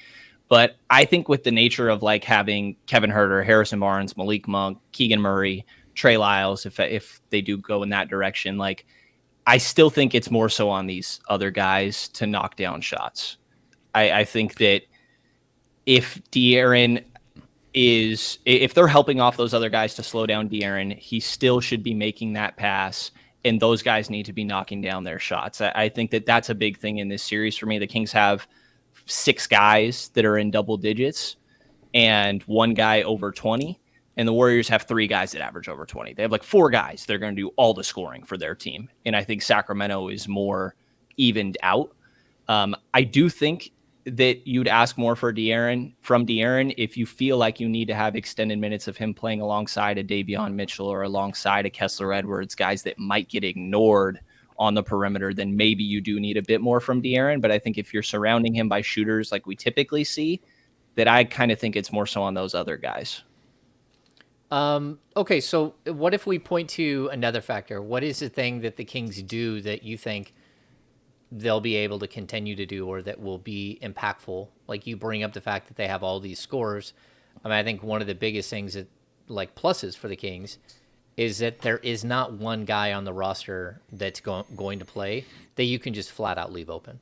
But I think with the nature of like having Kevin Huerter, Harrison Barnes, Malik Monk, Keegan Murray, Trey Lyles, if they do go in that direction, like I still think it's more so on these other guys to knock down shots. I think that if De'Aaron if they're helping off those other guys to slow down De'Aaron, he still should be making that pass, and those guys need to be knocking down their shots. I think that that's a big thing in this series for me. The Kings have 6 guys that are in double digits and 1 guy over 20, and the Warriors have 3 guys that average over 20. They have like 4 guys that are going to do all the scoring for their team, and I think Sacramento is more evened out. I do think that you'd ask more from De'Aaron if you feel like you need to have extended minutes of him playing alongside a Davion Mitchell or alongside a Kessler Edwards, guys that might get ignored on the perimeter. Then maybe you do need a bit more from De'Aaron. But I think if you're surrounding him by shooters like we typically see, that I kind of think it's more so on those other guys. Okay, so what if we point to another factor? What is the thing that the Kings do that you think they'll be able to continue to do, or that will be impactful? Like, you bring up the fact that they have all these scores. I mean, I think one of the biggest things that, like, pluses for the Kings is that there is not one guy on the roster that's going to play that you can just flat out leave open,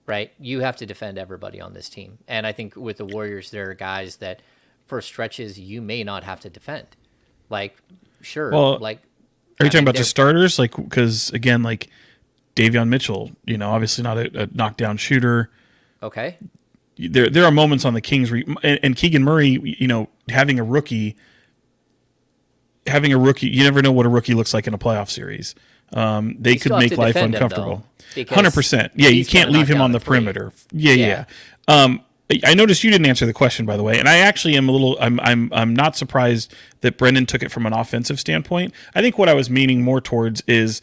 right? You have to defend everybody on this team. And I think with the Warriors, there are guys that for stretches you may not have to defend. Like, sure. Well, like, are you talking about the starters? Like, because again, like, Davion Mitchell, obviously not a knockdown shooter. Okay. There are moments on the Kings and Keegan Murray, having a rookie, you never know what a rookie looks like in a playoff series. They could make life uncomfortable. 100%. Yeah, you can't leave him on the perimeter. Yeah. I noticed you didn't answer the question, by the way, and I actually am I'm not surprised that Brenden took it from an offensive standpoint. I think what I was meaning more towards is,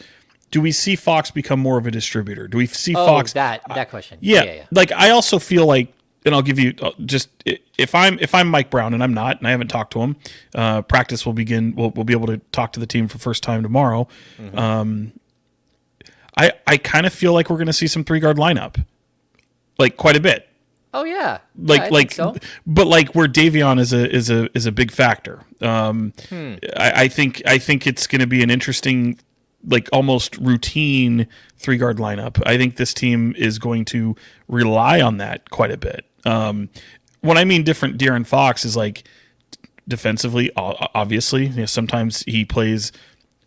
do we see Fox become more of a distributor? Do we see Fox? That question. Yeah. Like, I also feel like, and I'll give you just, if I'm Mike Brown, and I'm not, and I haven't talked to him, practice will begin. We'll be able to talk to the team for the first time tomorrow. Mm-hmm. I kind of feel like we're going to see some 3-guard lineup, like, quite a bit. Oh yeah, I think so. But like, where Davion is a big factor. I think it's going to be an interesting, like, almost routine 3-guard lineup. I think this team is going to rely on that quite a bit. When I mean different De'Aaron Fox is like defensively, obviously, sometimes he plays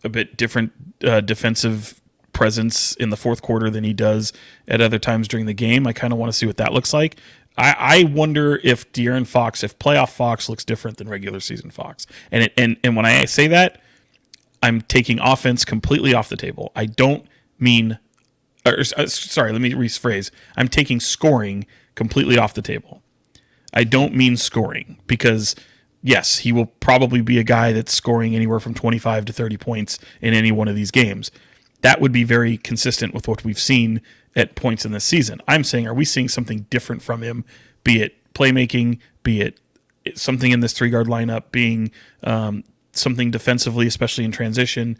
a bit different defensive presence in the fourth quarter than he does at other times during the game. I kind of want to see what that looks like. I wonder if De'Aaron Fox, if playoff Fox looks different than regular season Fox. And when I say that, I'm taking offense completely off the table. I don't mean, sorry, let me rephrase. I'm taking scoring completely off the table. I don't mean scoring, because yes, he will probably be a guy that's scoring anywhere from 25 to 30 points in any one of these games. That would be very consistent with what we've seen at points in this season. I'm saying, are we seeing something different from him, be it playmaking, be it something in this 3-guard lineup, being something defensively, especially in transition?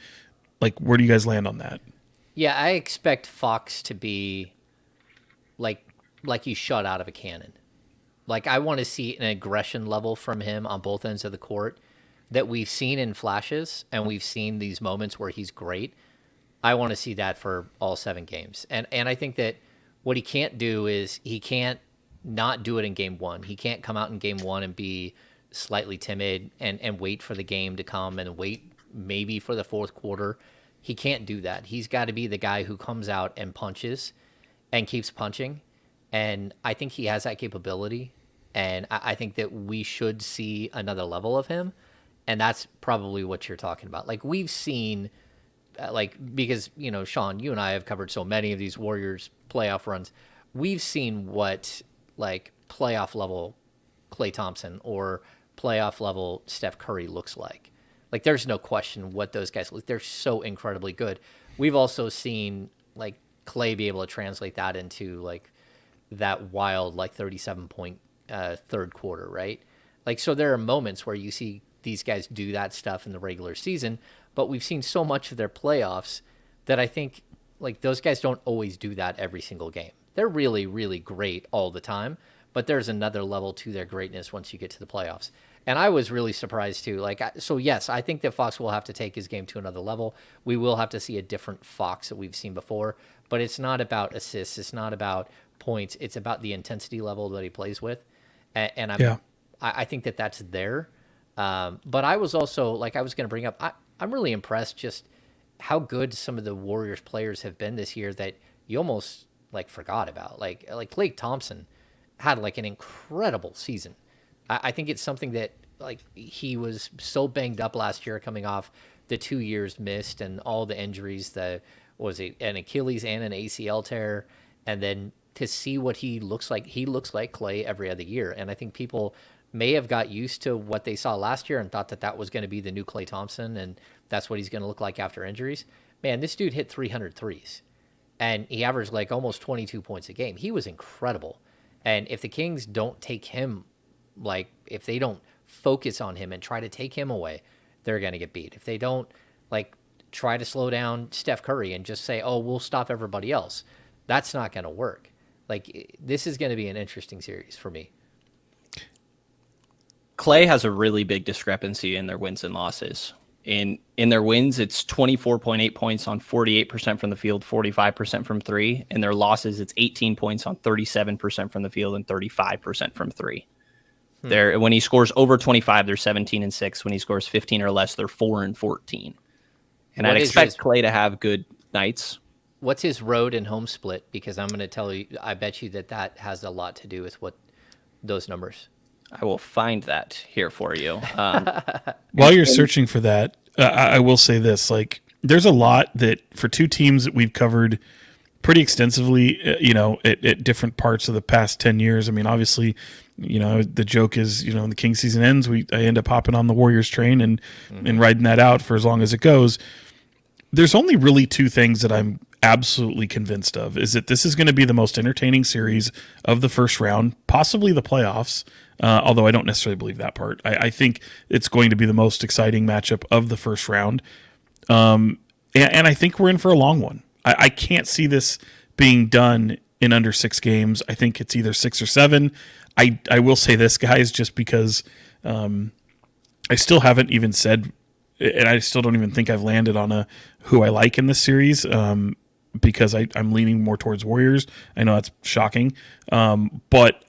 Like, where do you guys land on that? Yeah, I expect Fox to be like he's shot out of a cannon. Like, I want to see an aggression level from him on both ends of the court that we've seen in flashes, and we've seen these moments where he's great. I want to see that for all 7 games. And I think that what he can't do is he can't not do it in game 1. He can't come out in game 1 and be slightly timid and wait for the game to come and wait maybe for the fourth quarter. He can't do that. He's got to be the guy who comes out and punches and keeps punching. And I think he has that capability. And I think that we should see another level of him. And that's probably what you're talking about. Like, we've seen, because, Sean, you and I have covered so many of these Warriors playoff runs. We've seen what, playoff level Klay Thompson or playoff level Steph Curry looks like. Like, there's no question what those guys look. They're so incredibly good. We've also seen, Klay be able to translate that into, that wild 37 point third quarter, right? So there are moments where you see these guys do that stuff in the regular season, but we've seen so much of their playoffs that I think those guys don't always do that every single game. They're really, really great all the time, but there's another level to their greatness once you get to the playoffs. And I was really surprised too. So yes, I think that Fox will have to take his game to another level. We will have to see a different Fox that we've seen before, but it's not about assists. It's not about points. It's about the intensity level that he plays with. And I think that that's there. But I was also, I was going to bring up, I'm really impressed just how good some of the Warriors players have been this year that you almost forgot about. Like Klay Thompson had an incredible season. I think it's something that he was so banged up last year coming off the 2 years missed and all the injuries, an Achilles and an ACL tear. And then to see what he looks like Klay every other year. And I think people may have got used to what they saw last year and thought that was going to be the new Klay Thompson and that's what he's going to look like after injuries. Man, this dude hit 300 threes and he averaged almost 22 points a game. He was incredible. And if the Kings don't take him, if they don't focus on him and try to take him away, they're going to get beat. If they don't try to slow down Steph Curry and just say, oh, we'll stop everybody else, that's not going to work. This is going to be an interesting series for me. Klay has a really big discrepancy in their wins and losses. In their wins, it's 24.8 points on 48% from the field, 45% from three. In their losses, it's 18 points on 37% from the field and 35% from three. When he scores over 25, they're 17-6. When he scores 15 or less, they're 4-14. And I'd expect Klay to have good nights. What's his road and home split? Because I'm going to tell you, I bet you that has a lot to do with what those numbers. I will find that here for you. While you're searching for that, I will say this: there's a lot that for two teams that we've covered pretty extensively, at different parts of the past 10 years. I mean, obviously, the joke is, the Kings season ends, I end up hopping on the Warriors train and riding that out for as long as it goes. There's only really two things that I'm absolutely convinced of: is that this is going to be the most entertaining series of the first round, possibly the playoffs. Although I don't necessarily believe that part. I think it's going to be the most exciting matchup of the first round. And I think we're in for a long one. I can't see this being done in under 6 games. I think it's either 6 or 7. I will say this, guys, just because I still haven't even said, and I still don't even think I've landed on who I like in this series, because I'm leaning more towards Warriors. I know that's shocking, but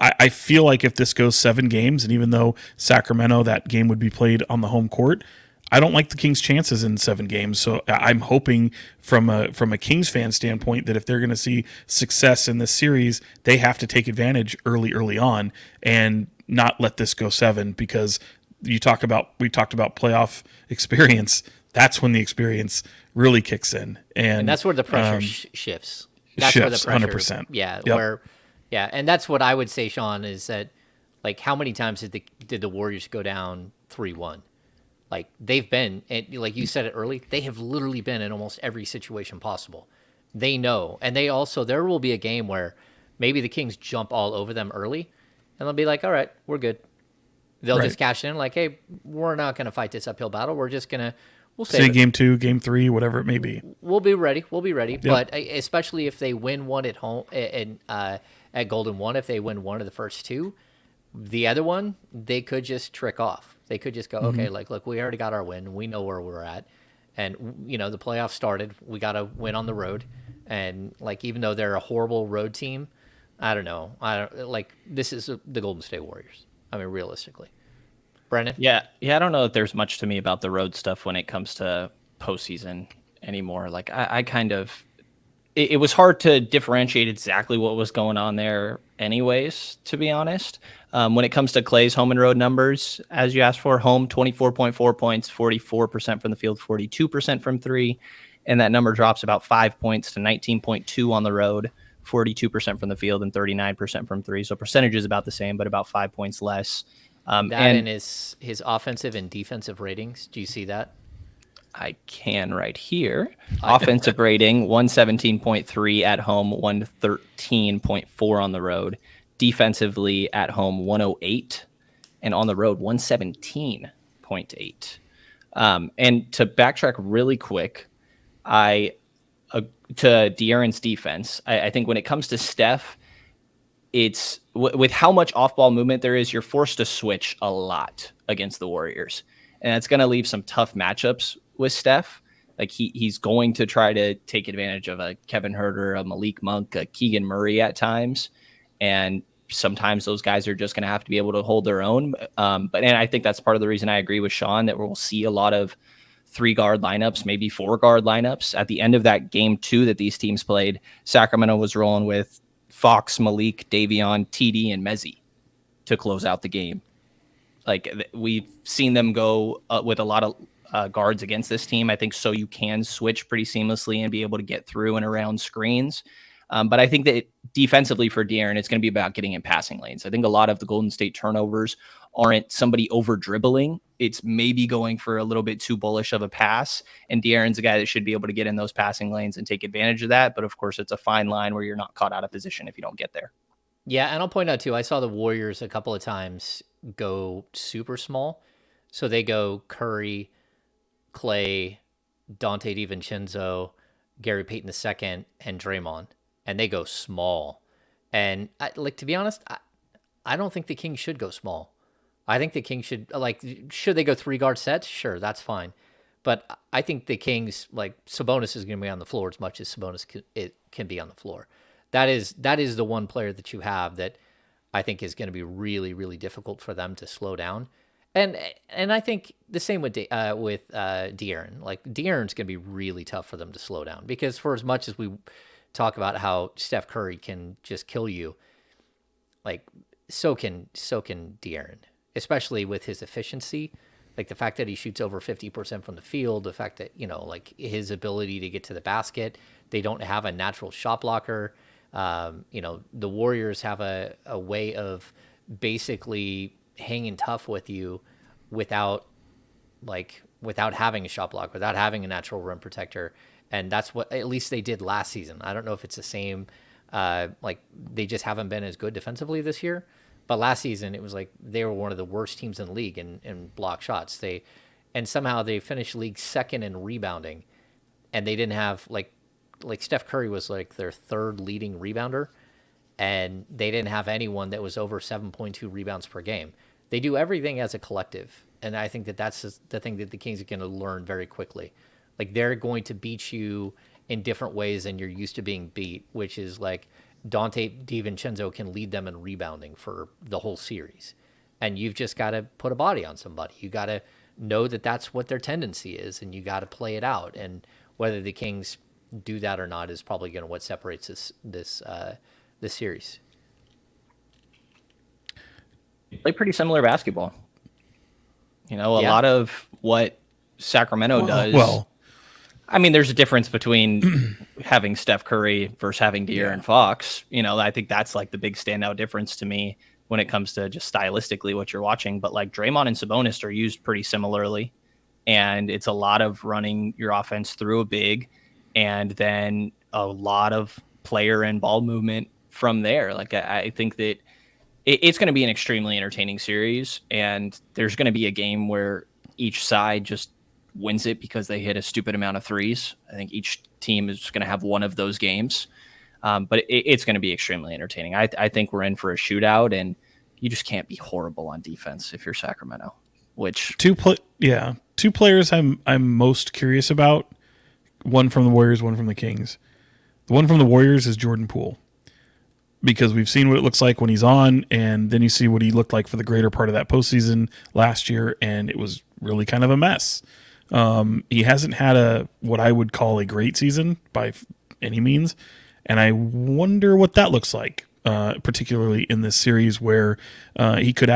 I feel like if this goes 7 games, and even though Sacramento, that game would be played on the home court, I don't like the Kings' chances in 7 games. So I'm hoping from a Kings fan standpoint that if they're going to see success in this series, they have to take advantage early on and not let this go 7, because we talked about playoff experience. That's when the experience really kicks in, and that's where the pressure shifts. That's shifts, where the pressure, 100%. Yeah, yep. And that's what I would say, Sean, is that how many times did the Warriors go down 3-1? They've been, and like you said it early, they have literally been in almost every situation possible. They know, and there will be a game where maybe the Kings jump all over them early, and they'll be like, all right, we're good. They'll just cash in hey, we're not going to fight this uphill battle. We're just going to, we'll say game 2, game 3, whatever it may be. We'll be ready. Yep. But especially if they win one at home and at Golden One, if they win one of the first 2, the other one, they could just trick off. They could just go, okay, look, we already got our win. We know where we're at. And, the playoffs started. We got to win on the road. And, even though they're a horrible road team, I don't know. This is the Golden State Warriors. I mean, realistically. Brenden? Yeah, I don't know if there's much to me about the road stuff when it comes to postseason anymore. I kind of... it was hard to differentiate exactly what was going on there anyways, to be honest. When it comes to Clay's home and road numbers, as you asked for, home 24.4 points, 44% from the field, 42% from three. And that number drops about 5 points to 19.2 on the road, 42% from the field and 39% from three. So percentage is about the same, but about 5 points less. And his offensive and defensive ratings. Do you see that? I can right here. Offensive rating 117.3 at home, 113.4 on the road. Defensively at home 108 and on the road 117.8. And to backtrack really quick, to De'Aaron's defense, I think when it comes to Steph, it's with how much off-ball movement there is, you're forced to switch a lot against the Warriors. And it's going to leave some tough matchups with Steph. Like he's going to try to take advantage of a Kevin Huerter, a Malik Monk, a Keegan Murray at times. And sometimes those guys are just going to have to be able to hold their own. And I think that's part of the reason I agree with Sean that we'll see a lot of 3-guard lineups, maybe 4-guard lineups. At the end of that game 2 that these teams played, Sacramento was rolling with Fox, Malik, Davion, TD, and Mezzi to close out the game. Like we've seen them go with a lot of guards against this team. I think so you can switch pretty seamlessly and be able to get through and around screens. But I think that defensively for De'Aaron, it's going to be about getting in passing lanes. I think a lot of the Golden State turnovers aren't somebody over dribbling. It's maybe going for a little bit too bullish of a pass. And De'Aaron's a guy that should be able to get in those passing lanes and take advantage of that. But of course, it's a fine line where you're not caught out of position if you don't get there. Yeah, and I'll point out too, I saw the Warriors a couple of times go super small. So they go Curry, Clay, Dante DiVincenzo, Gary Payton II, and Draymond. And they go small. And to be honest, I don't think the Kings should go small. I think the Kings should they go 3-guard sets? Sure, that's fine. But I think the Kings, Sabonis is going to be on the floor as much as Sabonis can be on the floor. That is the one player that you have that I think is going to be really, really difficult for them to slow down. And I think the same with De'Aaron. Like De'Aaron's going to be really tough for them to slow down because for as much as we talk about how Steph Curry can just kill you, so can De'Aaron, especially with his efficiency. Like the fact that he shoots over 50% from the field, the fact that, his ability to get to the basket, they don't have a natural shot blocker. The Warriors have a way of basically hanging tough with you without having a shot block, without having a natural rim protector. And that's what at least they did last season. I don't know if it's the same. They just haven't been as good defensively this year. But last season, it was like they were one of the worst teams in the league in block shots. Somehow they finished league second in rebounding, and they didn't have like Steph Curry was like their third leading rebounder, and they didn't have anyone that was over 7.2 rebounds per game. They do everything as a collective, and I think that's the thing that the Kings are going to learn very quickly. Like they're going to beat you in different ways than you're used to being beat, which is like Dante DiVincenzo can lead them in rebounding for the whole series. And you've just got to put a body on somebody. You got to know that that's what their tendency is, and you got to play it out. And whether the Kings do that or not is probably going to what separates this series. Play pretty similar basketball. A lot of what Sacramento does. Well, I mean, there's a difference between having Steph Curry versus having De'Aaron Fox. I think that's like the big standout difference to me when it comes to just stylistically what you're watching. But like Draymond and Sabonis are used pretty similarly. And it's a lot of running your offense through a big and then a lot of player and ball movement from there. Like I think that it's going to be an extremely entertaining series. And there's going to be a game where each side just wins it because they hit a stupid amount of threes. I think each team is going to have one of those games, but it's going to be extremely entertaining. I think we're in for a shootout, and you just can't be horrible on defense if you're Sacramento. Which two players I'm most curious about. One from the Warriors, one from the Kings. The one from the Warriors is Jordan Poole, because we've seen what it looks like when he's on, and then you see what he looked like for the greater part of that postseason last year, and it was really kind of a mess. He hasn't had what I would call a great season by any means. And I wonder what that looks like, particularly in this series where he could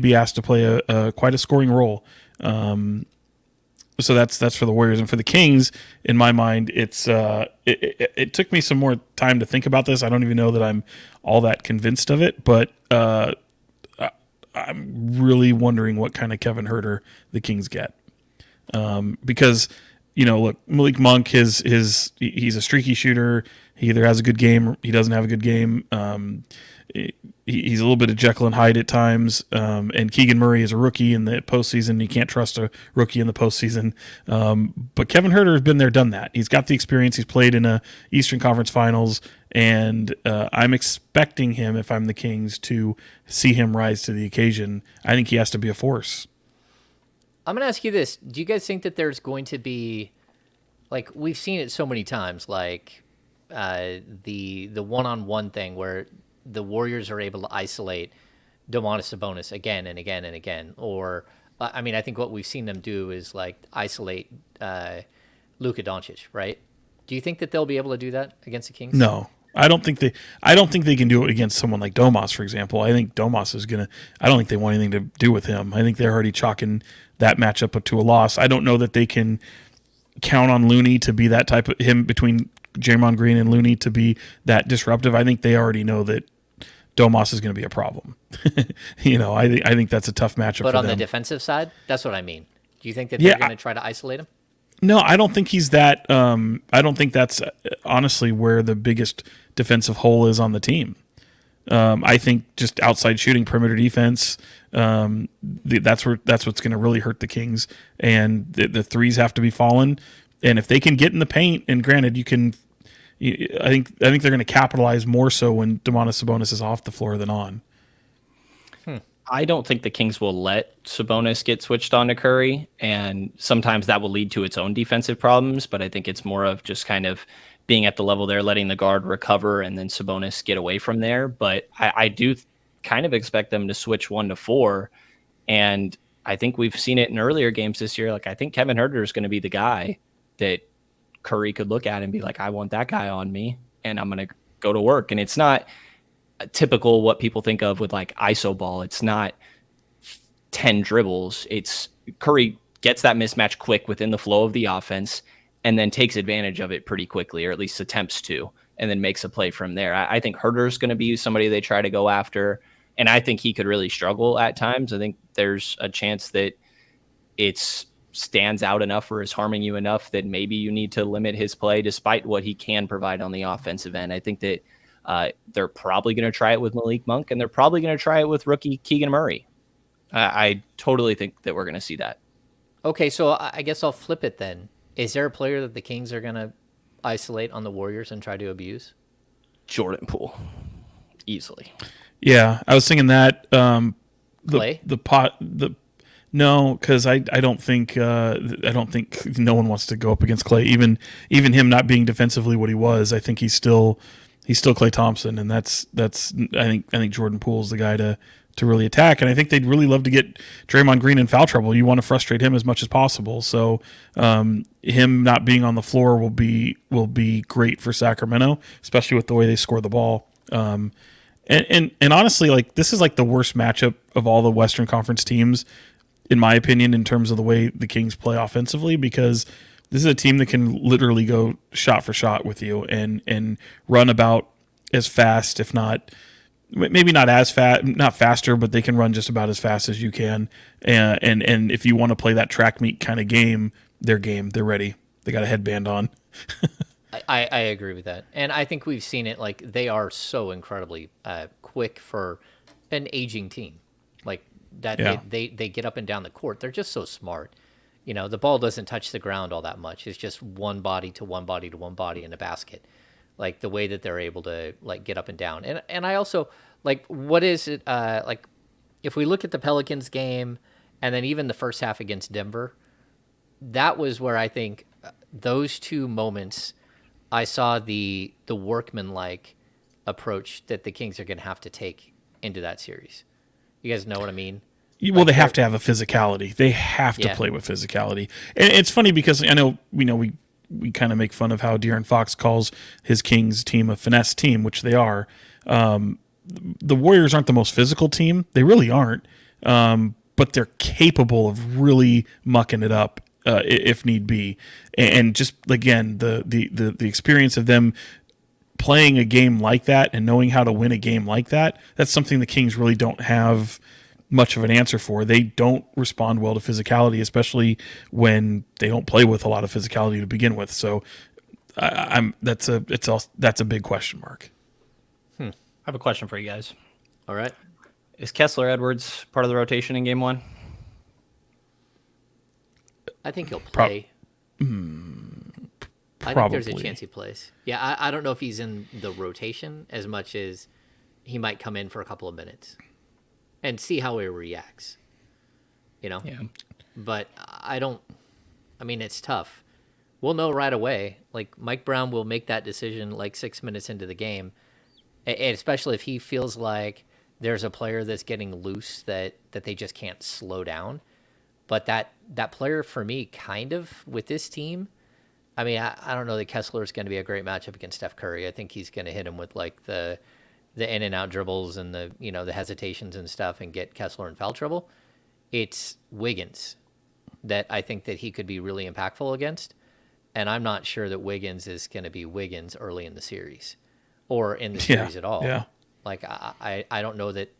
be asked to play quite a scoring role. So that's for the Warriors. And for the Kings, in my mind, it took me some more time to think about this. I don't even know that I'm all that convinced of it, but I'm really wondering what kind of Kevin Huerter the Kings get. Because, look, Malik Monk, he's a streaky shooter. He either has a good game or he doesn't have a good game. He's a little bit of Jekyll and Hyde at times. And Keegan Murray is a rookie in the postseason. You can't trust a rookie in the postseason. But Kevin Huerter has been there, done that. He's got the experience. He's played in a Eastern Conference Finals. And I'm expecting him, if I'm the Kings, to see him rise to the occasion. I think he has to be a force. I'm going to ask you this. Do you guys think that there's going to be, like, we've seen it so many times, like the one-on-one thing where the Warriors are able to isolate Domantas Sabonis again and again and again. Or, I think what we've seen them do is, like, isolate Luka Doncic, right? Do you think that they'll be able to do that against the Kings? No. I don't think they can do it against someone like Domas, for example. I think Domas is I don't think they want anything to do with him. I think they're already chalking that matchup up to a loss. I don't know that they can count on Looney to be that type of him between Draymond Green and Looney to be that disruptive. I think they already know that Domas is going to be a problem. I think that's a tough matchup for them. But on the defensive side, that's what I mean. Do you think that they're going to try to isolate him? No, I don't think he's that. I don't think that's honestly where the biggest defensive hole is on the team. I think just outside shooting, perimeter defense. That's what's going to really hurt the Kings. And the threes have to be falling. And if they can get in the paint, and granted, I think they're going to capitalize more so when Domantas Sabonis is off the floor than on. I don't think the Kings will let Sabonis get switched on to Curry, and sometimes that will lead to its own defensive problems, but I think it's more of just kind of being at the level there, letting the guard recover, and then Sabonis get away from there. But I do kind of expect them to switch 1 to 4, and I think we've seen it in earlier games this year. Like, I think Kevin Huerter is going to be the guy that Curry could look at and be like, I want that guy on me, and I'm going to go to work. And it's not typical what people think of with like ISO ball. It's not 10 dribbles. It's Curry gets that mismatch quick within the flow of the offense and then takes advantage of it pretty quickly, or at least attempts to, and then makes a play from there. I think Herter's going to be somebody they try to go after, and I think he could really struggle at times. I think there's a chance that it's stands out enough or is harming you enough that maybe you need to limit his play despite what he can provide on the offensive end. I think that they're probably going to try it with Malik Monk, and they're probably going to try it with rookie Keegan Murray. I totally think that we're going to see that. Okay, so I guess I'll flip it then. Is there a player that the Kings are going to isolate on the Warriors and try to abuse? Jordan Poole, easily. Yeah, I was thinking that. Clay? No, because I don't think no one wants to go up against Clay. Even him not being defensively what he was, I think he's still Klay Thompson, and that's I think Jordan Poole's the guy to really attack, and I think they'd really love to get Draymond Green in foul trouble. You want to frustrate him as much as possible. So him not being on the floor will be great for Sacramento, especially with the way they score the ball. And honestly, like, this is like the worst matchup of all the Western Conference teams, in my opinion, in terms of the way the Kings play offensively, because this is a team that can literally go shot for shot with you and run about as fast, if not maybe not as fast, not faster, but they can run just about as fast as you can. And if you want to play that track meet kind of game, they're game. They're ready. They got a headband on. I agree with that. And I think we've seen it, like, they are so incredibly quick for an aging team. Like, that they get up and down the court. They're just so smart. The ball doesn't touch the ground all that much. It's just one body to one body to one body in a basket. Like, the way that they're able to, like, get up and down. And I also, like, what is it, like, if we look at the Pelicans game and then even the first half against Denver, that was where I think those two moments I saw the workman-like approach that the Kings are going to have to take into that series. You guys know what I mean? Well, like, they have to have a physicality. They have to play with physicality. And it's funny because I know, we we kind of make fun of how De'Aaron Fox calls his Kings team a finesse team, which they are. The Warriors aren't the most physical team. They really aren't. But they're capable of really mucking it up if need be. And just, again, the experience of them playing a game like that and knowing how to win a game like that, that's something the Kings really don't have much of an answer for. They don't respond well to physicality, especially when they don't play with a lot of physicality to begin with. So that's a big question mark. I have a question for you guys. All right. Is Kessler Edwards part of the rotation in game 1? I think he'll play. I think there's a Probably. chance he plays. Yeah, I don't know if he's in the rotation as much as he might come in for a couple of minutes and see how he reacts. Yeah. But it's tough. We'll know right away. Like, Mike Brown will make that decision like 6 minutes into the game, and especially if he feels like there's a player that's getting loose that they just can't slow down. But that player, for me, kind of, with this team, I don't know that Kessler is going to be a great matchup against Steph Curry. I think he's going to hit him with like the in and out dribbles and the hesitations and stuff and get Kessler in foul trouble. It's Wiggins that I think that he could be really impactful against, and I'm not sure that Wiggins is going to be Wiggins early in the series or in the series at all. Yeah. Like I don't know that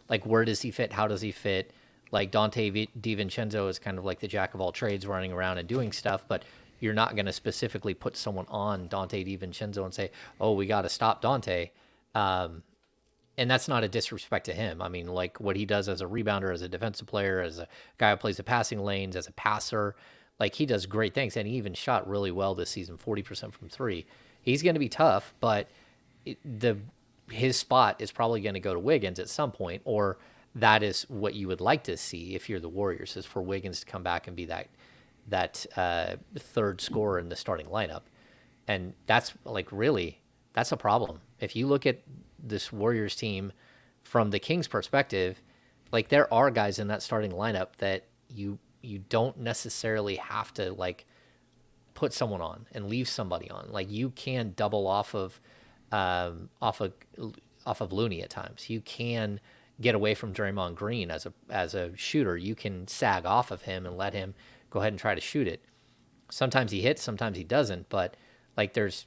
like, where does he fit? How does he fit? Like, Dante DiVincenzo is kind of like the jack of all trades, running around and doing stuff, but you're not going to specifically put someone on Dante DiVincenzo and say, oh, we got to stop Dante. And that's not a disrespect to him. I mean, like, what he does as a rebounder, as a defensive player, as a guy who plays the passing lanes, as a passer, like, he does great things. And he even shot really well this season, 40% from 3. He's going to be tough, but his spot is probably going to go to Wiggins at some point, or that is what you would like to see if you're the Warriors, is for Wiggins to come back and be that third scorer in the starting lineup. And that's that's a problem. If you look at this Warriors team from the Kings perspective, like, there are guys in that starting lineup that you don't necessarily have to like put someone on and leave somebody on. Like, you can double off of Looney at times. You can get away from Draymond Green as a shooter. You can sag off of him and let him go ahead and try to shoot it. Sometimes he hits, sometimes he doesn't, but like, there's,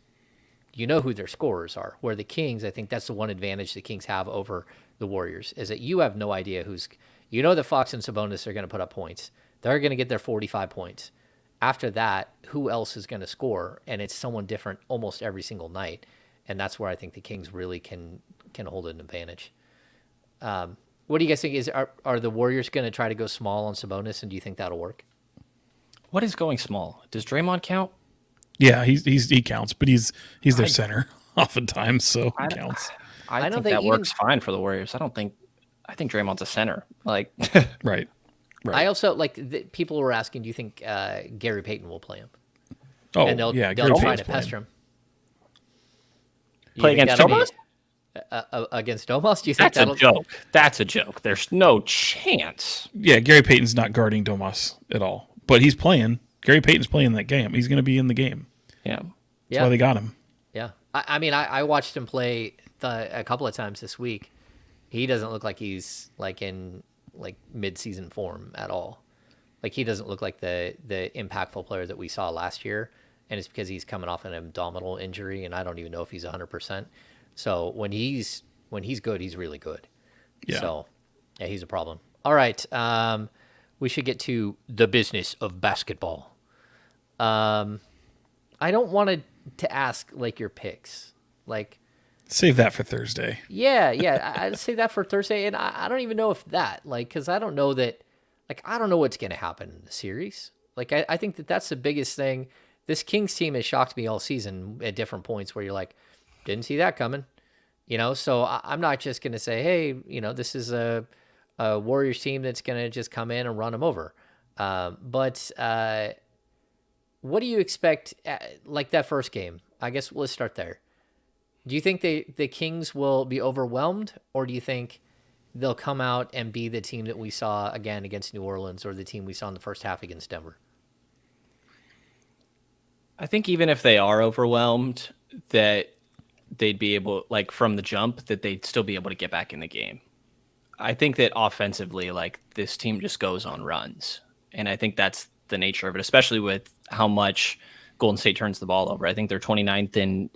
who their scorers are. Where the Kings, I think that's the one advantage the Kings have over the Warriors, is that you have no idea that Fox and Sabonis are going to put up points. They're going to get their 45 points. After that, who else is going to score? And it's someone different almost every single night. And that's where I think the Kings really can hold an advantage. What do you guys think? Are the Warriors going to try to go small on Sabonis, and do you think that'll work? What is going small? Does Draymond count? Yeah, he counts, but he's their center oftentimes, so he counts. I don't think that think works fine for the Warriors. I think Draymond's a center. Like, Right. I also like people were asking, do you think Gary Payton will play him? Oh, And they'll Gary try Payton's to playing. pester him. play You think against that'll Domas? be, against Domas? Do you think That's a joke. That's a joke. There's no chance. Yeah, Gary Payton's not guarding Domas at all, but he's playing. Gary Payton's playing that game. He's going to be in the game. Yeah. That's why they got him. Yeah. I watched him play a couple of times this week. He doesn't look like he's like in like mid-season form at all. Like, he doesn't look like the impactful player that we saw last year, and it's because he's coming off an abdominal injury, and I don't even know if he's 100%. So when he's good, he's really good. Yeah. So yeah, he's a problem. All right. We should get to the business of basketball. I don't want to ask like your picks. Like, Save that for Thursday. yeah, I'd say that for Thursday, and I don't even know if that, like, because I don't know what's going to happen in the series. Like, I think that's the biggest thing. This Kings team has shocked me all season at different points where you're like, didn't see that coming, So I'm not just going to say, hey, this is a Warriors team that's going to just come in and run them over. But what do you expect, like that first game? I guess let's start there. Do you think the Kings will be overwhelmed, or do you think they'll come out and be the team that we saw again against New Orleans, or the team we saw in the first half against Denver? I think even if they are overwhelmed, that they'd be able, like from the jump, that they'd still be able to get back in the game. I think that offensively, like this team just goes on runs. And I think that's the nature of it, especially with how much Golden State turns the ball over. I think they're 29th in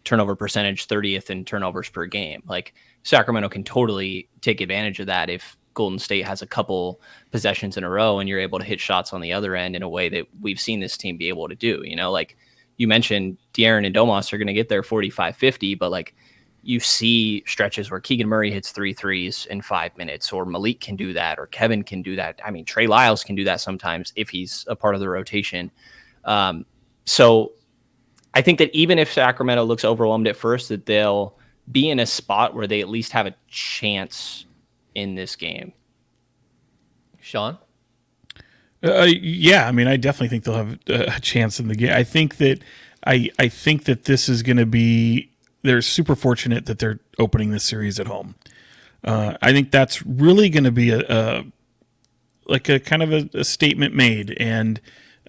turnover percentage, 30th in turnovers per game. Like Sacramento can totally take advantage of that if Golden State has a couple possessions in a row and you're able to hit shots on the other end in a way that we've seen this team be able to do. You know, like you mentioned, De'Aaron and Domas are going to get their 45-50, but like you see stretches where Keegan Murray hits 3 threes in 5 minutes, or Malik can do that, or Kevin can do that. I mean, Trey Lyles can do that sometimes if he's a part of the rotation. So I think that even if Sacramento looks overwhelmed at first, that they'll be in a spot where they at least have a chance in this game. Sean? Yeah, I mean, I definitely think they'll have a chance in the game. I think that this is going to be. They're super fortunate that they're opening this series at home. I think that's really going to be a kind of a statement made, and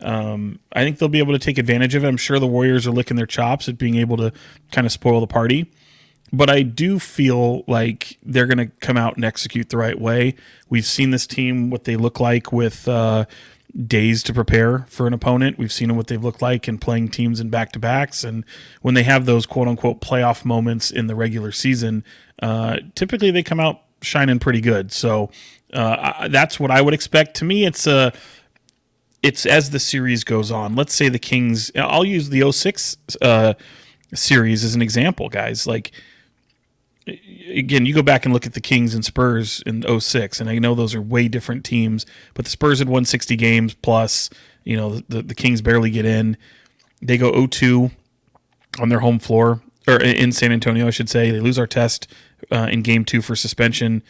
I think they'll be able to take advantage of it. I'm sure the Warriors are licking their chops at being able to kind of spoil the party. But I do feel like they're going to come out and execute the right way. We've seen this team, what they look like with days to prepare for an opponent. We've seen what they've looked like in playing teams in back-to-backs. And when they have those quote-unquote playoff moments in the regular season, typically they come out shining pretty good. So that's what I would expect. To me, it's as the series goes on. Let's say the Kings, I'll use the 06 series as an example, guys. Like, again, you go back and look at the Kings and Spurs in 06, and I know those are way different teams, but the Spurs had won 60 games plus, the Kings barely get in. They go 0-2 on their home floor, or in San Antonio, I should say. They lose our test in game 2 for suspension.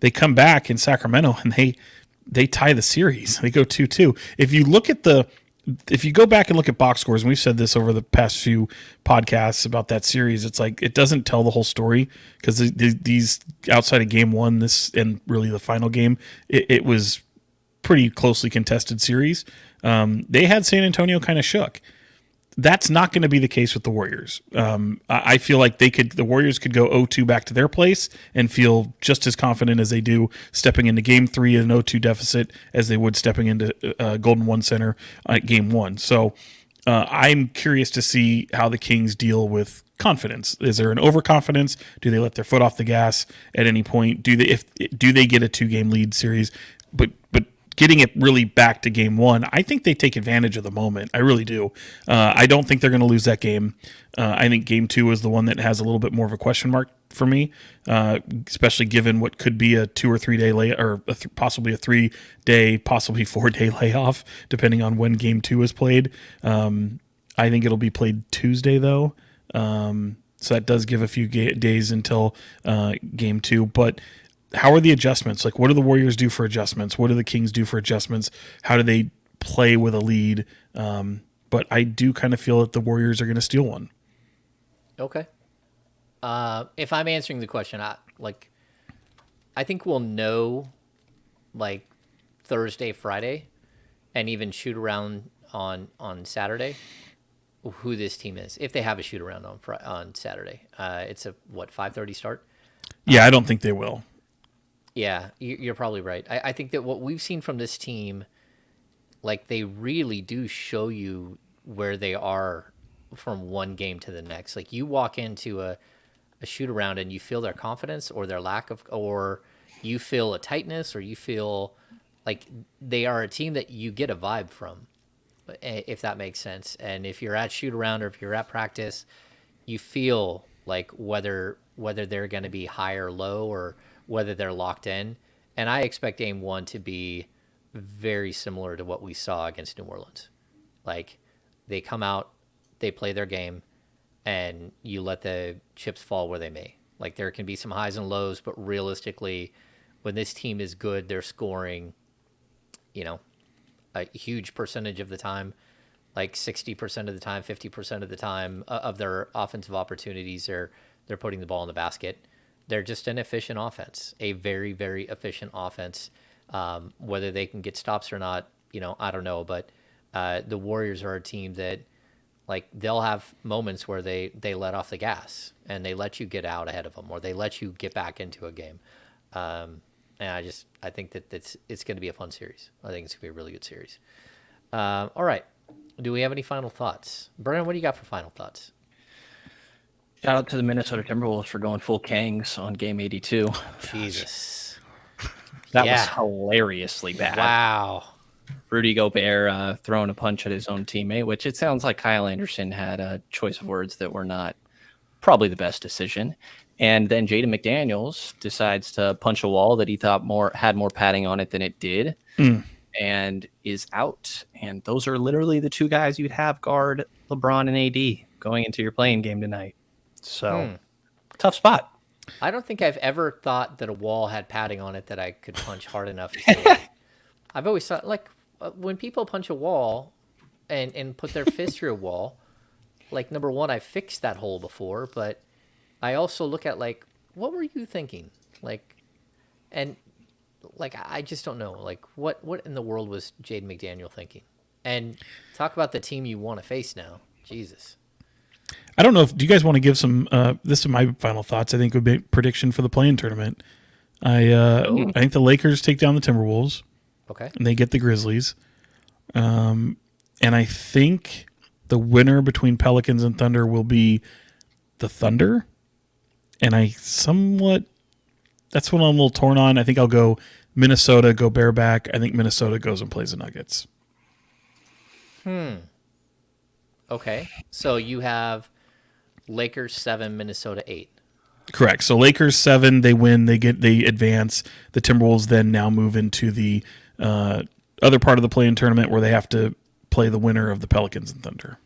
They come back in Sacramento, and they tie the series. They go 2-2. If you go back and look at box scores, and we've said this over the past few podcasts about that series, it's like it doesn't tell the whole story, because these outside of game 1, this and really the final game, it was pretty closely contested series. They had San Antonio kind of shook. That's not going to be the case with the Warriors. I feel like the Warriors could go 0-2 back to their place and feel just as confident as they do stepping into Game 3 at an 0-2 deficit as they would stepping into Golden One Center at Game 1. So I'm curious to see how the Kings deal with confidence. Is there an overconfidence? Do they let their foot off the gas at any point? Do they get a 2-game lead series? But getting it really back to game 1, I think they take advantage of the moment. I really do. I don't think they're going to lose that game. I think game 2 is the one that has a little bit more of a question mark for me, especially given what could be a 2 or 3 day or possibly a 3-day, possibly 4-day layoff, depending on when game 2 is played. I think it'll be played Tuesday, though. So that does give a few days until game 2. But how are the adjustments? Like, what do the Warriors do for adjustments? What do the Kings do for adjustments? How do they play with a lead? But I do kind of feel that the Warriors are going to steal one. Okay. If I'm answering the question, I think we'll know like Thursday, Friday, and even shoot around on Saturday who this team is, if they have a shoot around on Saturday. It's a 5:30 start. Yeah, I don't think they will. Yeah, you're probably right. I think that what we've seen from this team, like, they really do show you where they are from one game to the next. Like, you walk into a shoot around and you feel their confidence or their lack of, or you feel a tightness, or you feel like they are a team that you get a vibe from, if that makes sense. And if you're at shoot around or if you're at practice, you feel like whether they're going to be high or low, or whether they're locked in. And I expect game 1 to be very similar to what we saw against New Orleans. Like, they come out, they play their game, and you let the chips fall where they may. Like, there can be some highs and lows, but realistically, when this team is good, they're scoring, a huge percentage of the time, like 60% of the time, 50% of the time of their offensive opportunities, they're putting the ball in the basket. They're just an efficient offense, a very, very efficient offense. Whether they can get stops or not, I don't know. But the Warriors are a team that Like they'll have moments where they let off the gas and they let you get out ahead of them, or they let you get back into a game. And I think that it's going to be a fun series. I think it's going to be a really good series. All right. Do we have any final thoughts? Brennan, what do you got for final thoughts? Shout out to the Minnesota Timberwolves for going full Kangs on game 82. Jesus. That Yeah. was hilariously bad. Wow. Rudy Gobert throwing a punch at his own teammate, which it sounds like Kyle Anderson had a choice of words that were not probably the best decision. And then Jaden McDaniels decides to punch a wall that he thought had more padding on it than it did, and is out. And those are literally the two guys you'd have guard LeBron and AD going into your playing game tonight. So tough spot. I don't think I've ever thought that a wall had padding on it that I could punch hard enough to. I've always thought, like, when people punch a wall and put their fist through a wall, like, number one, I've fixed that hole before, but I also look at, like, what were you thinking? Like, and, like, I just don't know. Like, what in the world was Jaden McDaniel thinking? And talk about the team you want to face now. Jesus. I don't know if do you guys want to give some. This is my final thoughts. I think would be a prediction for the play-in tournament. I think the Lakers take down the Timberwolves. Okay. And they get the Grizzlies. And I think the winner between Pelicans and Thunder will be the Thunder. And that's what I'm a little torn on. I think I'll go Minnesota, go bareback. I think Minnesota goes and plays the Nuggets. Okay. So you have Lakers 7, Minnesota 8. Correct. So Lakers 7, they win, they advance. The Timberwolves then now move into the other part of the play-in tournament where they have to play the winner of the Pelicans and Thunder.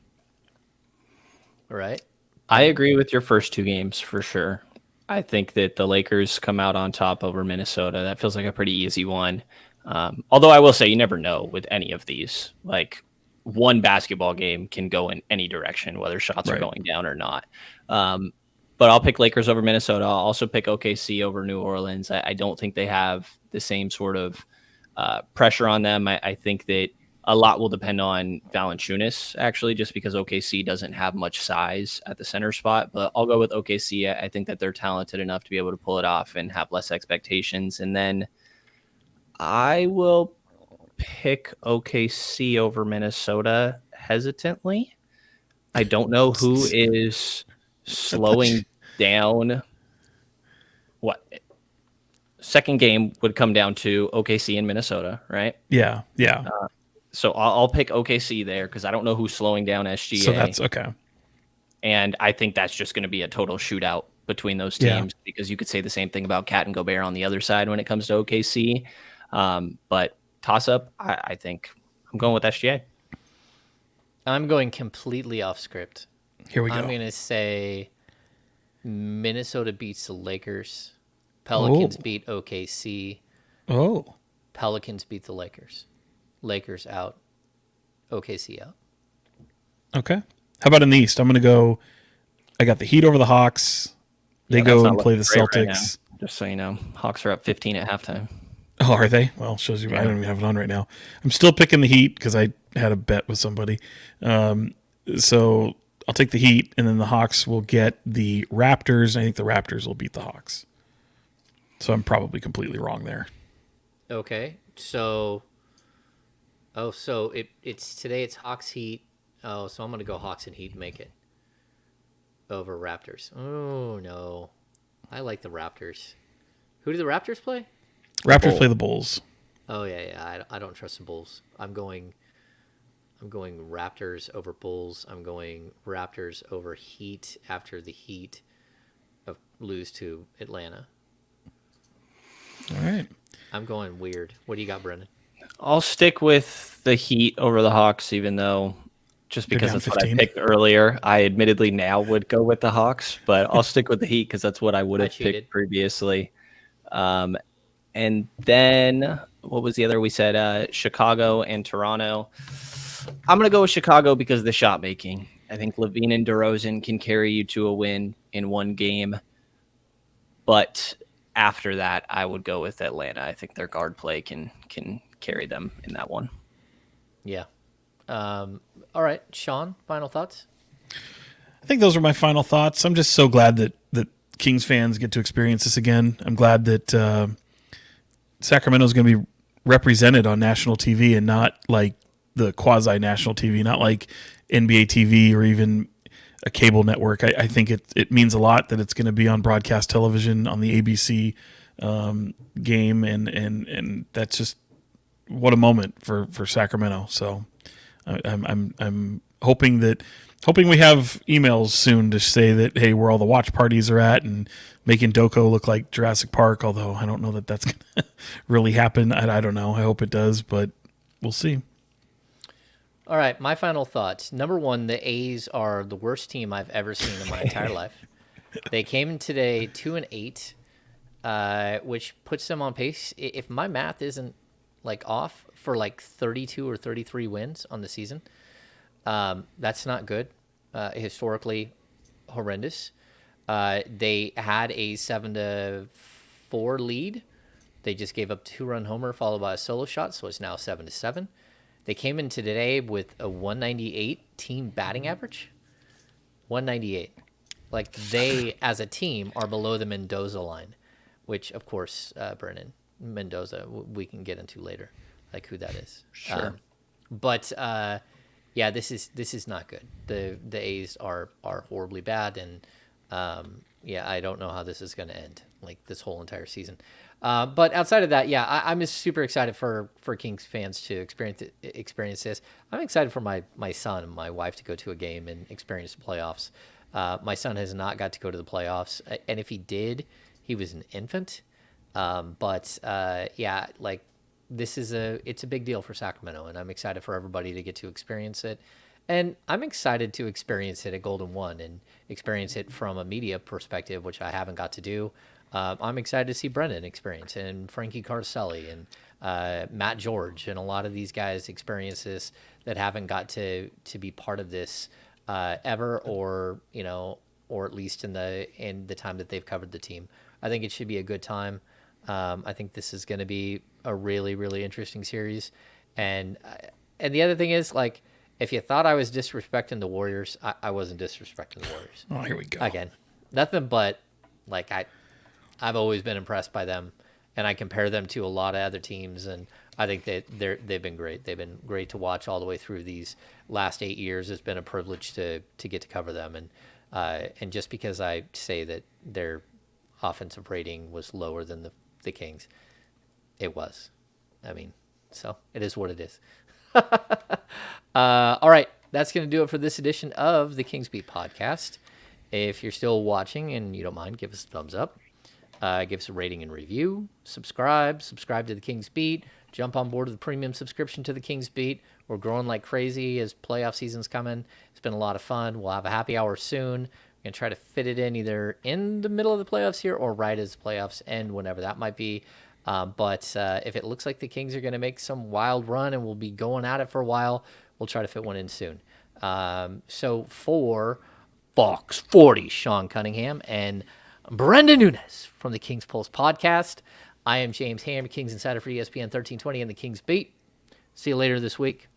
All right. I agree with your first two games for sure. I think that the Lakers come out on top over Minnesota. That feels like a pretty easy one. Although I will say you never know with any of these. Like one basketball game can go in any direction, whether shots are going down or not. But I'll pick Lakers over Minnesota. I'll also pick OKC over New Orleans. I don't think they have the same sort of pressure on them. I think that a lot will depend on Valanciunas, actually, just because OKC doesn't have much size at the center spot. But I'll go with OKC. I think that they're talented enough to be able to pull it off and have less expectations. And then I will pick OKC over Minnesota hesitantly. I don't know who is slowing down. What? Second game would come down to OKC and Minnesota, right? Yeah. So I'll pick OKC there because I don't know who's slowing down SGA. So that's okay. And I think that's just going to be a total shootout between those teams because you could say the same thing about Cat and Gobert on the other side when it comes to OKC. But toss up, I think I'm going with SGA. I'm going completely off script. Here we go. I'm going to say Minnesota beats the Lakers. Pelicans beat OKC. Oh. Pelicans beat the Lakers. Lakers out. OKC out. Okay. How about in the East? I'm going to go. I got the Heat over the Hawks. They go and play the Celtics. Right, just so you know, Hawks are up 15 at halftime. Oh, are they? Well, shows you. I don't even have it on right now. I'm still picking the Heat because I had a bet with somebody. So I'll take the Heat, and then the Hawks will get the Raptors. I think the Raptors will beat the Hawks. So I'm probably completely wrong there. Okay. So it's today. It's Hawks Heat. Oh, so I'm gonna go Hawks and Heat make it over Raptors. Oh no, I like the Raptors. Who do the Raptors play? Raptors play the Bulls. Oh yeah. I don't trust the Bulls. I'm going Raptors over Bulls. I'm going Raptors over Heat after the Heat lose to Atlanta. All right. I'm going weird. What do you got, Brendan? I'll stick with the Heat over the Hawks, even though just because that's 15. What I picked earlier. I admittedly now would go with the Hawks, but I'll stick with the Heat because that's what I would have picked previously. And then what was the other? We said Chicago and Toronto. I'm going to go with Chicago because of the shot making. I think Levine and DeRozan can carry you to a win in one game. But after that, I would go with Atlanta. I think their guard play can carry them in that one. Yeah. All right, Sean, final thoughts? I think those are my final thoughts. I'm just so glad that Kings fans get to experience this again. I'm glad that Sacramento is going to be represented on national TV and not like the quasi national TV, not like NBA TV or even a cable network. I think it means a lot that it's going to be on broadcast television on the ABC game, and that's just what a moment for Sacramento. So I'm hoping we have emails soon to say that, hey, where all the watch parties are at and making Doko look like Jurassic Park, although I don't know that that's going to really happen. I don't know. I hope it does, but we'll see. All right, my final thoughts. Number one, the A's are the worst team I've ever seen in my entire life. They came in today 2-8, which puts them on pace. If my math isn't like off, for like 32 or 33 wins on the season. That's not good. Historically horrendous. They had a 7-4 lead. They just gave up 2-run homer followed by a solo shot, so it's now 7-7. They came in today with a 198 team batting average. 198. Like, they, as a team, are below the Mendoza line, which, of course, Brenden Mendoza, we can get into later, like who that is. Sure. But yeah, this is not good. The A's are horribly bad, and yeah, I don't know how this is going to end, like this whole entire season. But outside of that, yeah, I'm just super excited for Kings fans to experience this. I'm excited for my son and my wife to go to a game and experience the playoffs. My son has not got to go to the playoffs, and if he did, he was an infant. But yeah, like it's a big deal for Sacramento, and I'm excited for everybody to get to experience it. And I'm excited to experience it at Golden One and experience it from a media perspective, which I haven't got to do. I'm excited to see Brenden experience and Frankie Carcelli and Matt George and a lot of these guys experience this that haven't got to be part of this ever, or or at least in the time that they've covered the team. I think it should be a good time. I think this is going to be a really, really interesting series. And the other thing is, like, if you thought I was disrespecting the Warriors, I wasn't disrespecting the Warriors. Oh, here we go. Again, nothing but, like, I've always been impressed by them, and I compare them to a lot of other teams, and I think that they've been great. They've been great to watch all the way through these last 8 years. It's been a privilege to get to cover them, and just because I say that their offensive rating was lower than the Kings, it was. I mean, so it is what it is. All right, that's going to do it for this edition of the Kings Beat podcast. If you're still watching and you don't mind, give us a thumbs up. Give us a rating and review. Subscribe to the Kings Beat. Jump on board with the premium subscription to the Kings Beat. We're growing like crazy as playoff season's coming. It's been a lot of fun. We'll have a happy hour soon. We're going to try to fit it in either in the middle of the playoffs here or right as the playoffs end, whenever that might be. But if it looks like the Kings are going to make some wild run and we'll be going at it for a while, we'll try to fit one in soon. So for Fox 40, Sean Cunningham, and Brenden Nunes from the Kings Pulse podcast, I am James Ham, Kings Insider for ESPN 1320 and the Kings Beat. See you later this week.